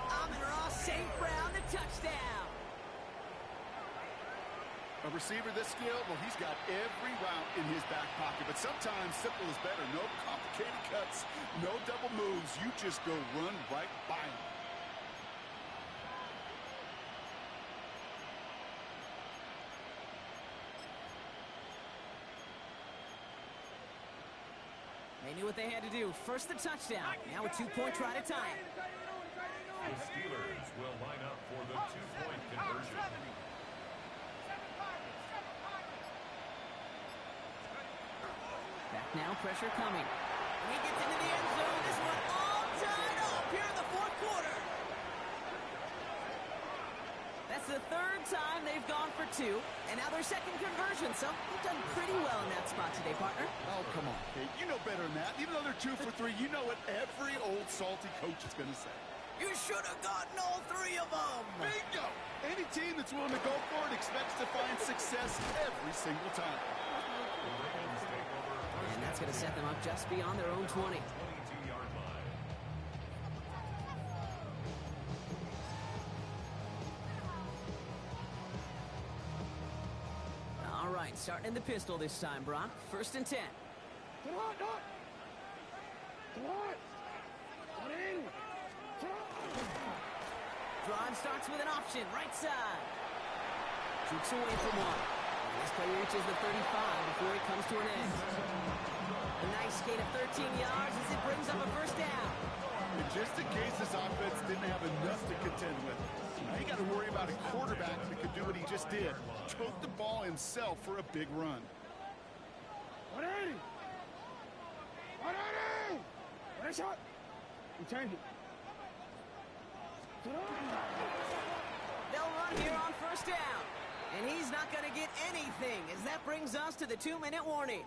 Amon-Ra St. Brown, the touchdown. A receiver this skilled, well, he's got every route in his back pocket. But sometimes simple is better. No complicated cuts, no double moves. You just go run right by him. They knew what they had to do. First the touchdown. Now a 2-point try to tie it. The Steelers will line up for the 2-point conversion. Back Now pressure coming. And he gets into the end zone. This one all tied up here in the fourth quarter. That's the third time they've gone for two, and now their second conversion. So they've done pretty well in that spot today, partner. Oh, come on, Kate. You know better than that. Even though they're 2 for 3, you know what every old salty coach is going to say. You should have gotten all three of them. Bingo! Any team that's willing to go for it expects to find success every single time. And that's going to set them up just beyond their own 20. 22-yard line. All right, starting in the pistol this time, Brock. 1st and 10. Come on, Doc. Come on. Come in. Drive starts with an option, right side. Jukes away from one. And this play reaches the 35 before it comes to an end. A nice gain of 13 yards as it brings up a first down. And just in case this offense didn't have enough to contend with, now you got to worry about a quarterback that could do what he just did. Took the ball himself for a big run. 180. 180. What a shot. You change it. They'll run here on first down. And he's not going to get anything as that brings us to the 2-minute warning.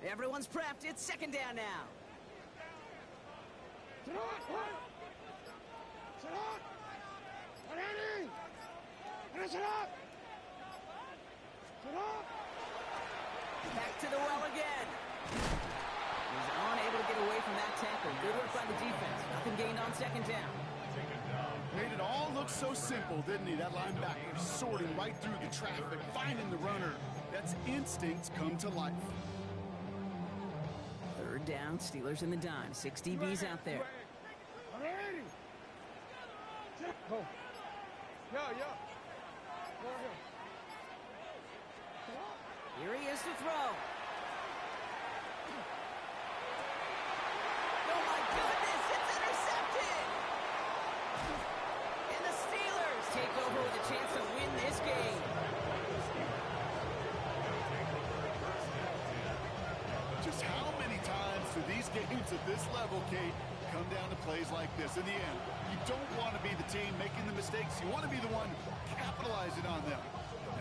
Everyone's prepped. It's 2nd down now. Sit on. Sit on. 180. Finish it up. Sit on. Back to the well again. He's unable to get away from that tackle. Good work by the defense. Nothing gained on 2nd down. Made it all look so simple, didn't he? That linebacker sorting right through the traffic, finding the runner. That's instincts come to life. 3rd down, Steelers in the dime. 6 DBs out there. 180. Go. Yeah. Go ahead. Here he is to throw. Oh my goodness, it's intercepted! And the Steelers take over with a chance to win this game. Just how many times do these games at this level, Kate, come down to plays like this? In the end, you don't want to be the team making the mistakes. You want to be the one capitalizing on them.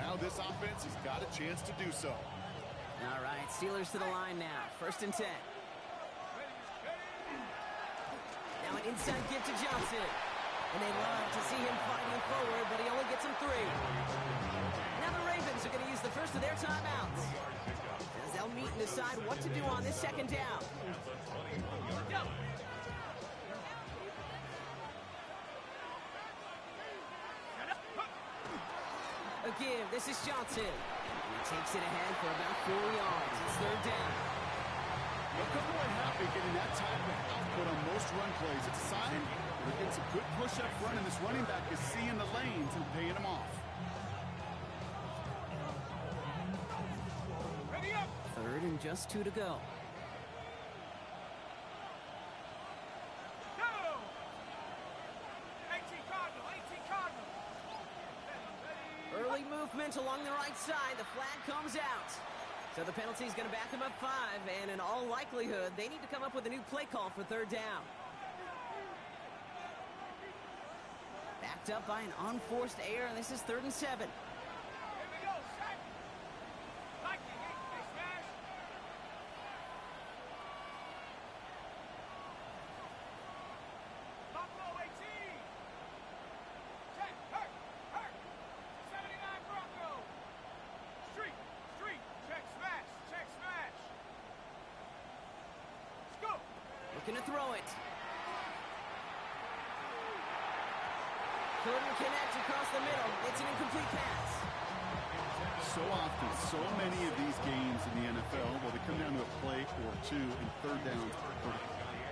Now this offense has got a chance to do so. All right, Steelers to the line now. 1st and 10. Now an inside give to Johnson. And they love to see him fighting forward, but he only gets him 3. Now the Ravens are going to use the first of their timeouts, as they'll meet and decide what to do on this 2nd down. Again, this is Johnson. He takes it ahead for about 4 yards. It's 3rd down. Look at Roy Happy getting that type of output on most run plays. It's a sign that it's a good push-up run, and this running back is seeing the lanes and paying them off. 3rd and just 2 to go. Early movement along the right side. The flag comes out. So the penalty is going to back them up 5, and in all likelihood, they need to come up with a new play call for 3rd down. Backed up by an unforced error, and this is 3rd and 7. Looking to throw it. Couldn't connect across the middle. It's an incomplete pass. So often, so many of these games in the NFL, well, they come down to a play or two and 3rd down.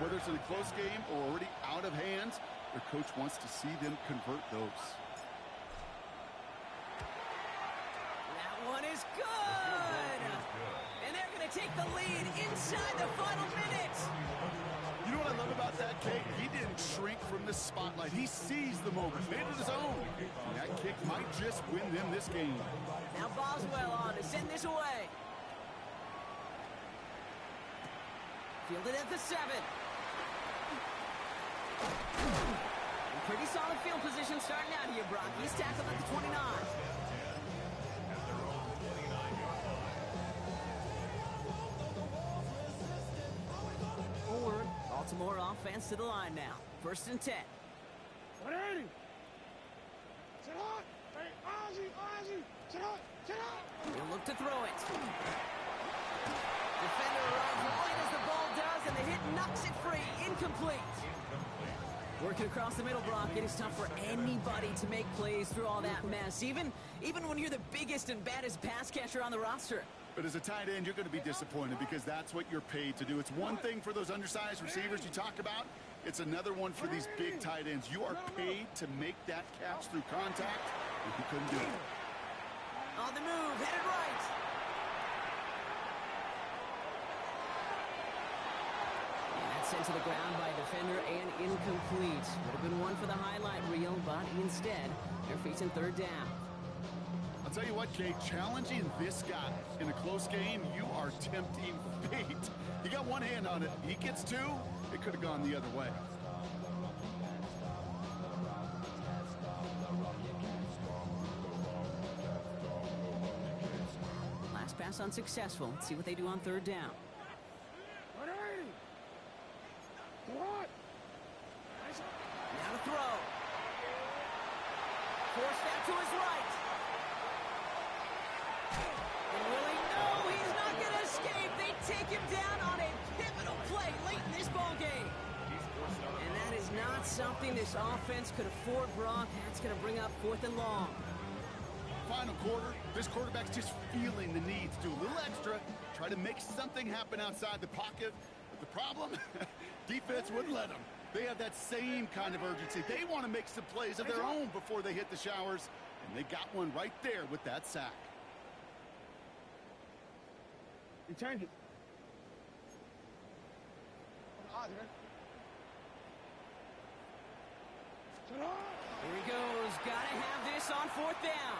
Whether it's in a close game or already out of hand, Their coach wants to see them convert those. That one is good! And they're going to take the lead inside the final minute. You know what I love about that kick? He didn't shrink from the spotlight. He seized the moment, made it his own. And that kick might just win them this game. Now Boswell on to send this away. Fielded at the 7. Pretty solid field position starting out here, Brock. He's tackled at the 29. Forward, Baltimore offense to the line now. 1st and 10. 180. Sit hot. Hey, Ozzie, Ozzie. Sit hot. Sit hot. He'll look to throw it. Defender arrives right as the ball does, and the hit knocks it free. Incomplete. Working across the middle, Brock, it is tough for anybody to make plays through all that mess, even when you're the biggest and baddest pass catcher on the roster. But as a tight end, you're going to be disappointed because that's what you're paid to do. It's one thing for those undersized receivers you talk about. It's another one for these big tight ends. You are paid to make that catch through contact, and you couldn't do it. On the move, headed right. Sent to the ground by a defender and incomplete. Would have been one for the highlight reel, but instead, they're facing 3rd down. I'll tell you what, Kate, challenging this guy in a close game, you are tempting fate. You got one hand on it. He gets 2, it could have gone the other way. Last pass unsuccessful. Let's see what they do on 3rd down. 180. What? Now to throw. Forced that to his right. And will he? No, he's not going to escape. They take him down on a pivotal play late in this ball game. And that is not something this offense could afford, Brock. That's going to bring up 4th and long. Final quarter, this quarterback's just feeling the need to do a little extra, try to make something happen outside the pocket. But the problem, defense wouldn't let them. They have that same kind of urgency. They want to make some plays of their own before they hit the showers, and they got one right there with that sack. He turned it. Here he goes. Got to have this on 4th down.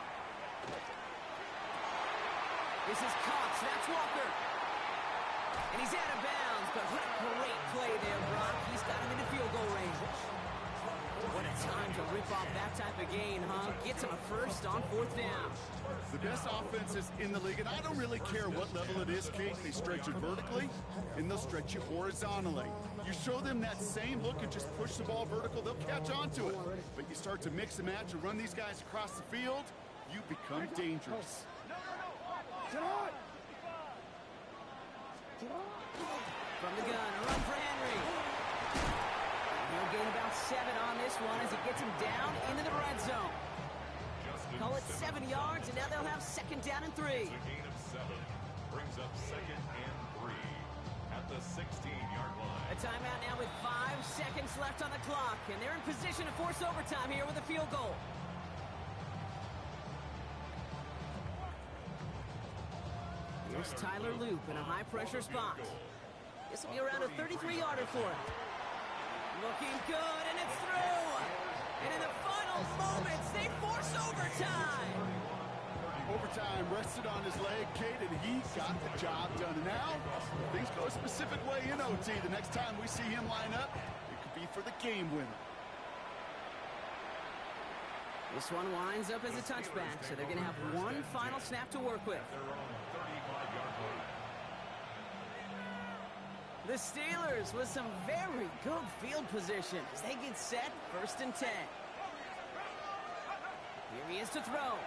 This is Cox. That's Walker. And he's out of bounds, but what a great play there, Brock. He's got him into field goal range. What a time to rip off that type of gain, huh? Gets him a first on 4th down. The best offenses in the league, and I don't really care what level it is, Kate. They stretch it vertically, and they'll stretch you horizontally. You show them that same look and just push the ball vertical, they'll catch on to it. But you start to mix and match and run these guys across the field, you become dangerous. From the gun, a run for Henry. He'll gain about 7 on this one as he gets him down into the red zone. Call it 7 yards, and now they'll have 2nd down and 3. A gain of 7 brings up 2nd and 3 at the 16-yard line. A timeout now with 5 seconds left on the clock, and they're in position to force overtime here with a field goal. Here's Tyler Loop in a high-pressure spot. This will be around a 33-yarder for him. Looking good, and it's through. And in the final moments, they force overtime. Overtime rested on his leg, Kate, and he got the job done. And now, things go a specific way in OT. The next time we see him line up, it could be for the game winner. This one winds up as a touchback, so they're going to have one final snap to work with. The Steelers with some very good field position as they get set, 1st and 10. Here he is to throw.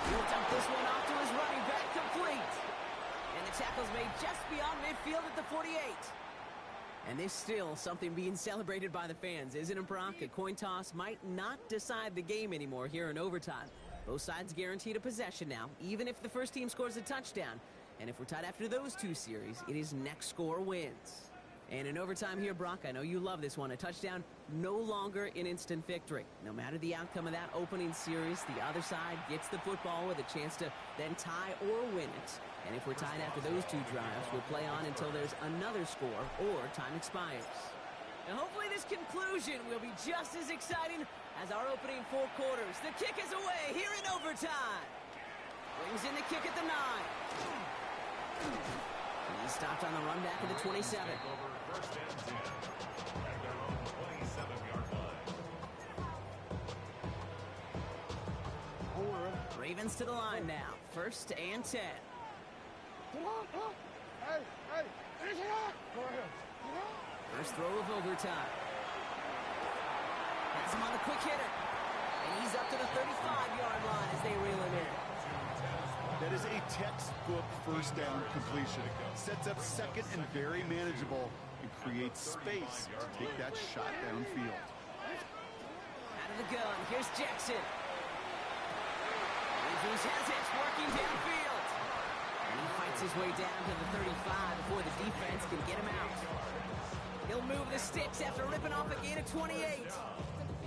He'll dump this one off to his running back, complete. And the tackle's made just beyond midfield at the 48. And there's still something being celebrated by the fans, isn't it, Brock? A coin toss might not decide the game anymore here in overtime. Both sides guaranteed a possession now, even if the first team scores a touchdown. And if we're tied after those 2 series, it is next score wins. And in overtime here, Brock, I know you love this one. A touchdown, no longer an instant victory. No matter the outcome of that opening series, the other side gets the football with a chance to then tie or win it. And if we're tied after those two drives, we'll play on until there's another score or time expires. Now, hopefully this conclusion will be just as exciting as our opening 4 quarters. The kick is away here in overtime. Brings in the kick at the 9. And he's stopped on the run back at the 27. First and 10 at their own 27-yard line. Ravens to the line now. First and 10. Come on, come on. Hey, hey, finish it up. Go ahead. First throw of overtime. Has him on the quick hitter. And he's up to the 35-yard line as they reel him in. That is a textbook first down completion. Sets up second and very manageable and creates space to take that shot downfield. Out of the gun, here's Jackson. Andrews has it, working downfield. And he fights his way down to the 35 before the defense can get him out. He'll move the sticks after ripping off a gain of 28.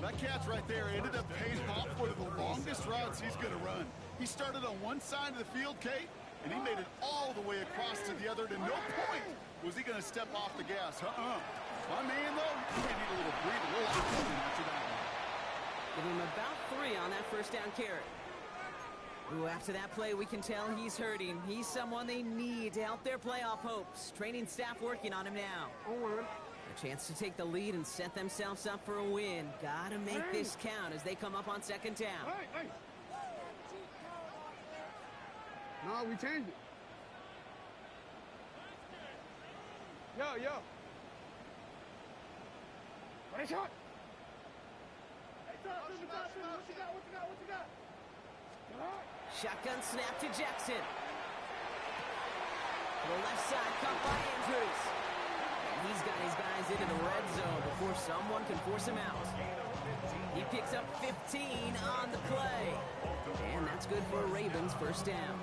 That catch right there ended up paying off one of the longest routes he's going to run. He started on one side of the field, Kate, and he made it all the way across to the other. And at no point was he going to step off the gas. My man, though, he may need a little breather, a little oxygen after that one. Give him about 3 on that first down carry. Ooh, after that play, we can tell he's hurting. He's someone they need to help their playoff hopes. Training staff working on him now. A chance to take the lead and set themselves up for a win. Gotta make this count as they come up on second down. Hey, hey. No, we changed it. Yo. Ready, shot. Hey, what you got? What you got? Shotgun snap to Jackson. To the left side, caught by Andrews. And he's got his guys into the red zone before someone can force him out. He picks up 15 on the play. And that's good for a Ravens first down.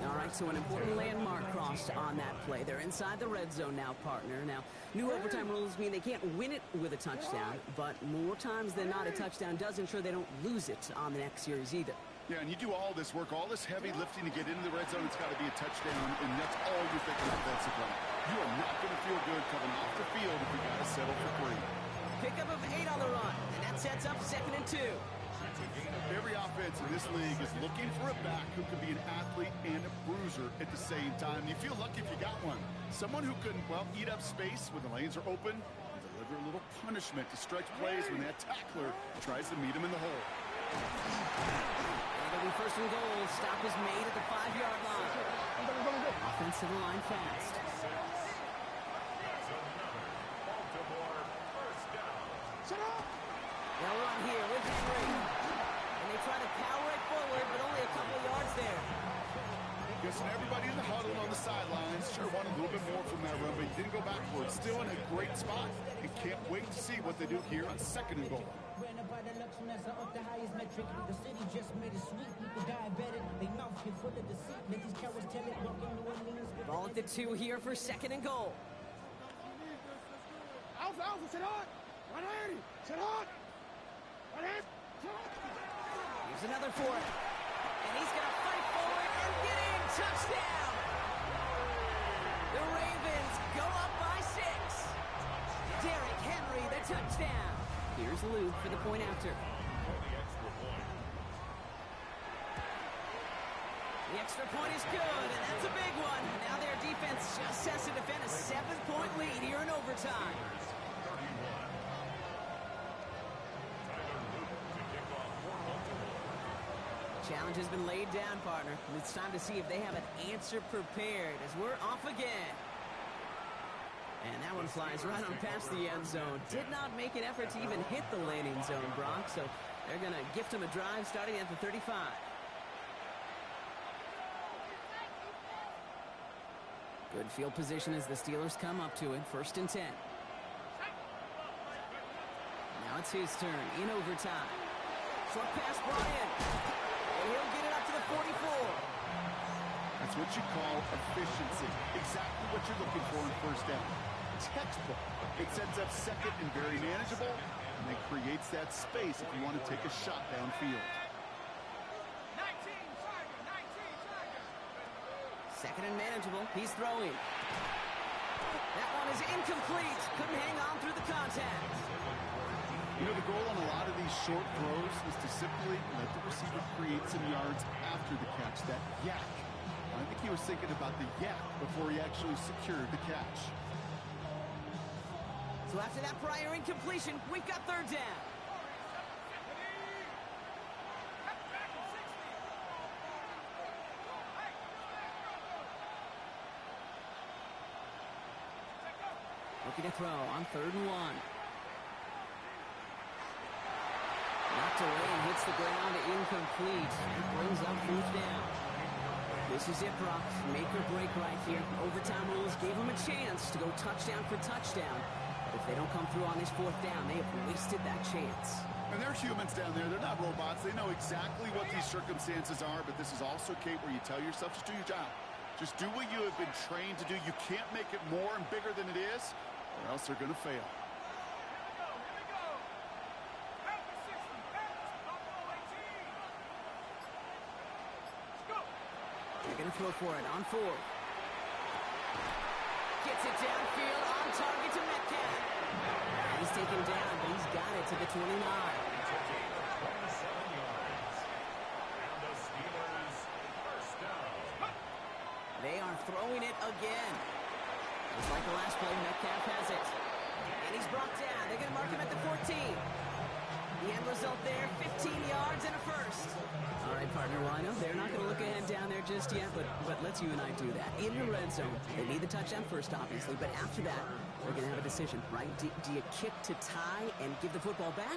All right, so an important landmark crossed on that play. They're inside the red zone now, partner. Now, new overtime rules mean they can't win it with a touchdown, but more times than not, a touchdown does ensure they don't lose it on the next series either. Yeah, and you do all this work, all this heavy lifting to get into the red zone, it's got to be a touchdown, and that's all you're thinking offensively. You are not going to feel good coming off the field if you got to settle for 3. Pickup of 8 on the run, and that sets up second and 2. Every offense in this league is looking for a back who can be an athlete and a bruiser at the same time. You feel lucky if you got one. Someone who can, well, eat up space when the lanes are open and deliver a little punishment to stretch plays when that tackler tries to meet him in the hole. It'll be first and goal. Stop is made at the 5-yard line. Offense to the line fast. They'll run here with Henry. And they try to power it forward, but only a couple yards there. Guessing everybody in the huddle and on the sidelines sure wanted a little bit more from that run, but he didn't go backwards. Still in a great spot, and can't wait to see what they do here on second and goal. Ball at the 2 here for second and goal. Alpha, sit on. Right hand, sit on. Right hand, sit on. Here's another for it. And he's going to fight forward and get in. Touchdown. The Ravens go up by 6. Derrick Henry, the touchdown. Here's Luke for the point after. The extra point is good, and that's a big one. Now their defense just has to defend a 7-point lead here in overtime. Challenge has been laid down, partner. It's time to see if they have an answer prepared as we're off again. And that one flies right on past the end zone. Did not make an effort to even hit the landing zone, Brock, so they're going to gift him a drive starting at the 35. Good field position as the Steelers come up to it. First and 10. Now it's his turn in overtime. Short pass brought in. And he'll get it up to the 44. That's what you call efficiency. Exactly what you're looking for in first down. textbook. It sets up second and very manageable, and it creates that space if you want to take a shot downfield. 19, Tiger, 19, Tiger. Second and manageable. He's throwing. That one is incomplete. Couldn't hang on through the contact. You know, the goal on a lot of these short throws is to simply let the receiver create some yards after the catch, that yak. I think he was thinking about the yak before he actually secured the catch. So after that prior incompletion, we've got third down. Looking to throw on 3rd and 1. Knocked away and hits the ground, incomplete. It brings up 4th down. This is it, Brock. Make or break right here. Overtime rules gave them a chance to go touchdown for touchdown. But if they don't come through on this 4th down, they have wasted that chance. And they're humans down there. They're not robots. They know exactly what these circumstances are, but this is also, Kate, where you tell yourself, just do your job. Just do what you have been trained to do. You can't make it more and bigger than it is, or else they're going to fail. They're going to throw for it on 4. Gets it downfield, on target to Metcalf. He's taken down, but he's got it to the 29. 27 yards. And the Steelers first down. They are throwing it again. Just like the last play, Metcalf has it. And he's brought down. They're going to mark him at the 14. The end result there, 15 yards and a first. All right, partner, well, I know they're not going to look ahead down there just yet, but let's you and I do that. In the red zone, they need the touchdown first, obviously, but after that, they're going to have a decision, right? Do you kick to tie and give the football back,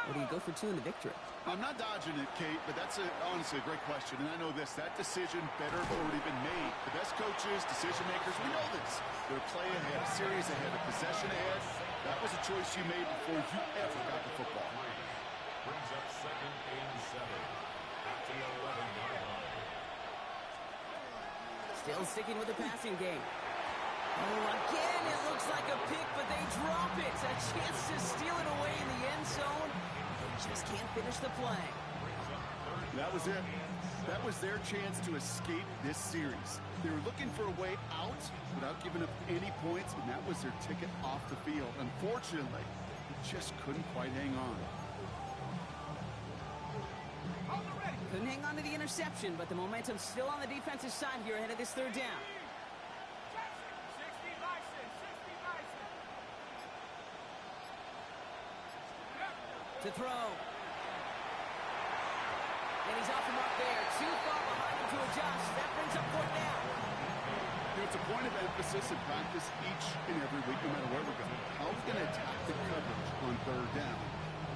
or do you go for 2 in the victory? I'm not dodging it, Kate, but that's honestly a great question. And I know this, that decision better have already been made. The best coaches, decision makers, we know this. They're a play ahead, a series ahead, a possession ahead. That was a choice you made before you ever got the football. Brings up 2nd and 7 at the 11-yard line. Still sticking with the passing game. Oh, again, it looks like a pick, but they drop it. A chance to steal it away in the end zone. They just can't finish the play. That was it. That was their chance to escape this series. They were looking for a way out without giving up any points, and that was their ticket off the field. Unfortunately, they just couldn't quite hang on. Couldn't hang on to the interception, but the momentum's still on the defensive side here ahead of this 3rd down. To throw. And he's off the mark there. Too far behind him to adjust. That brings up 4th down. It's a point of emphasis in practice each and every week, no matter where we're going. How are we going to attack the coverage on 3rd down?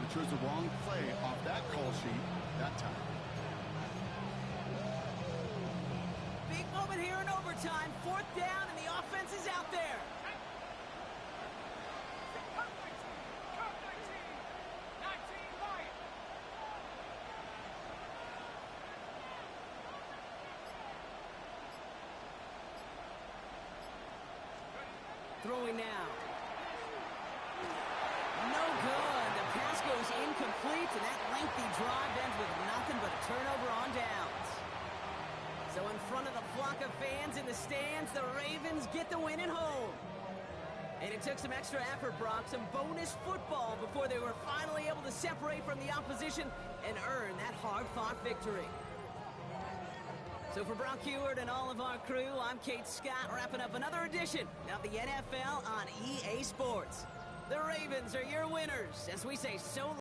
We chose the wrong play off that call sheet that time. Big moment here in overtime. 4th down, and the offense is out there. Throwing now. No good. The pass goes incomplete, and that lengthy drive ends with nothing but a turnover on downs. So in front of the flock of fans in the stands, the Ravens get the win at home. And it took some extra effort, Brock, some bonus football before they were finally able to separate from the opposition and earn that hard-fought victory. So for Brock Heward and all of our crew, I'm Kate Scott, wrapping up another edition of the NFL on EA Sports. The Ravens are your winners, as we say so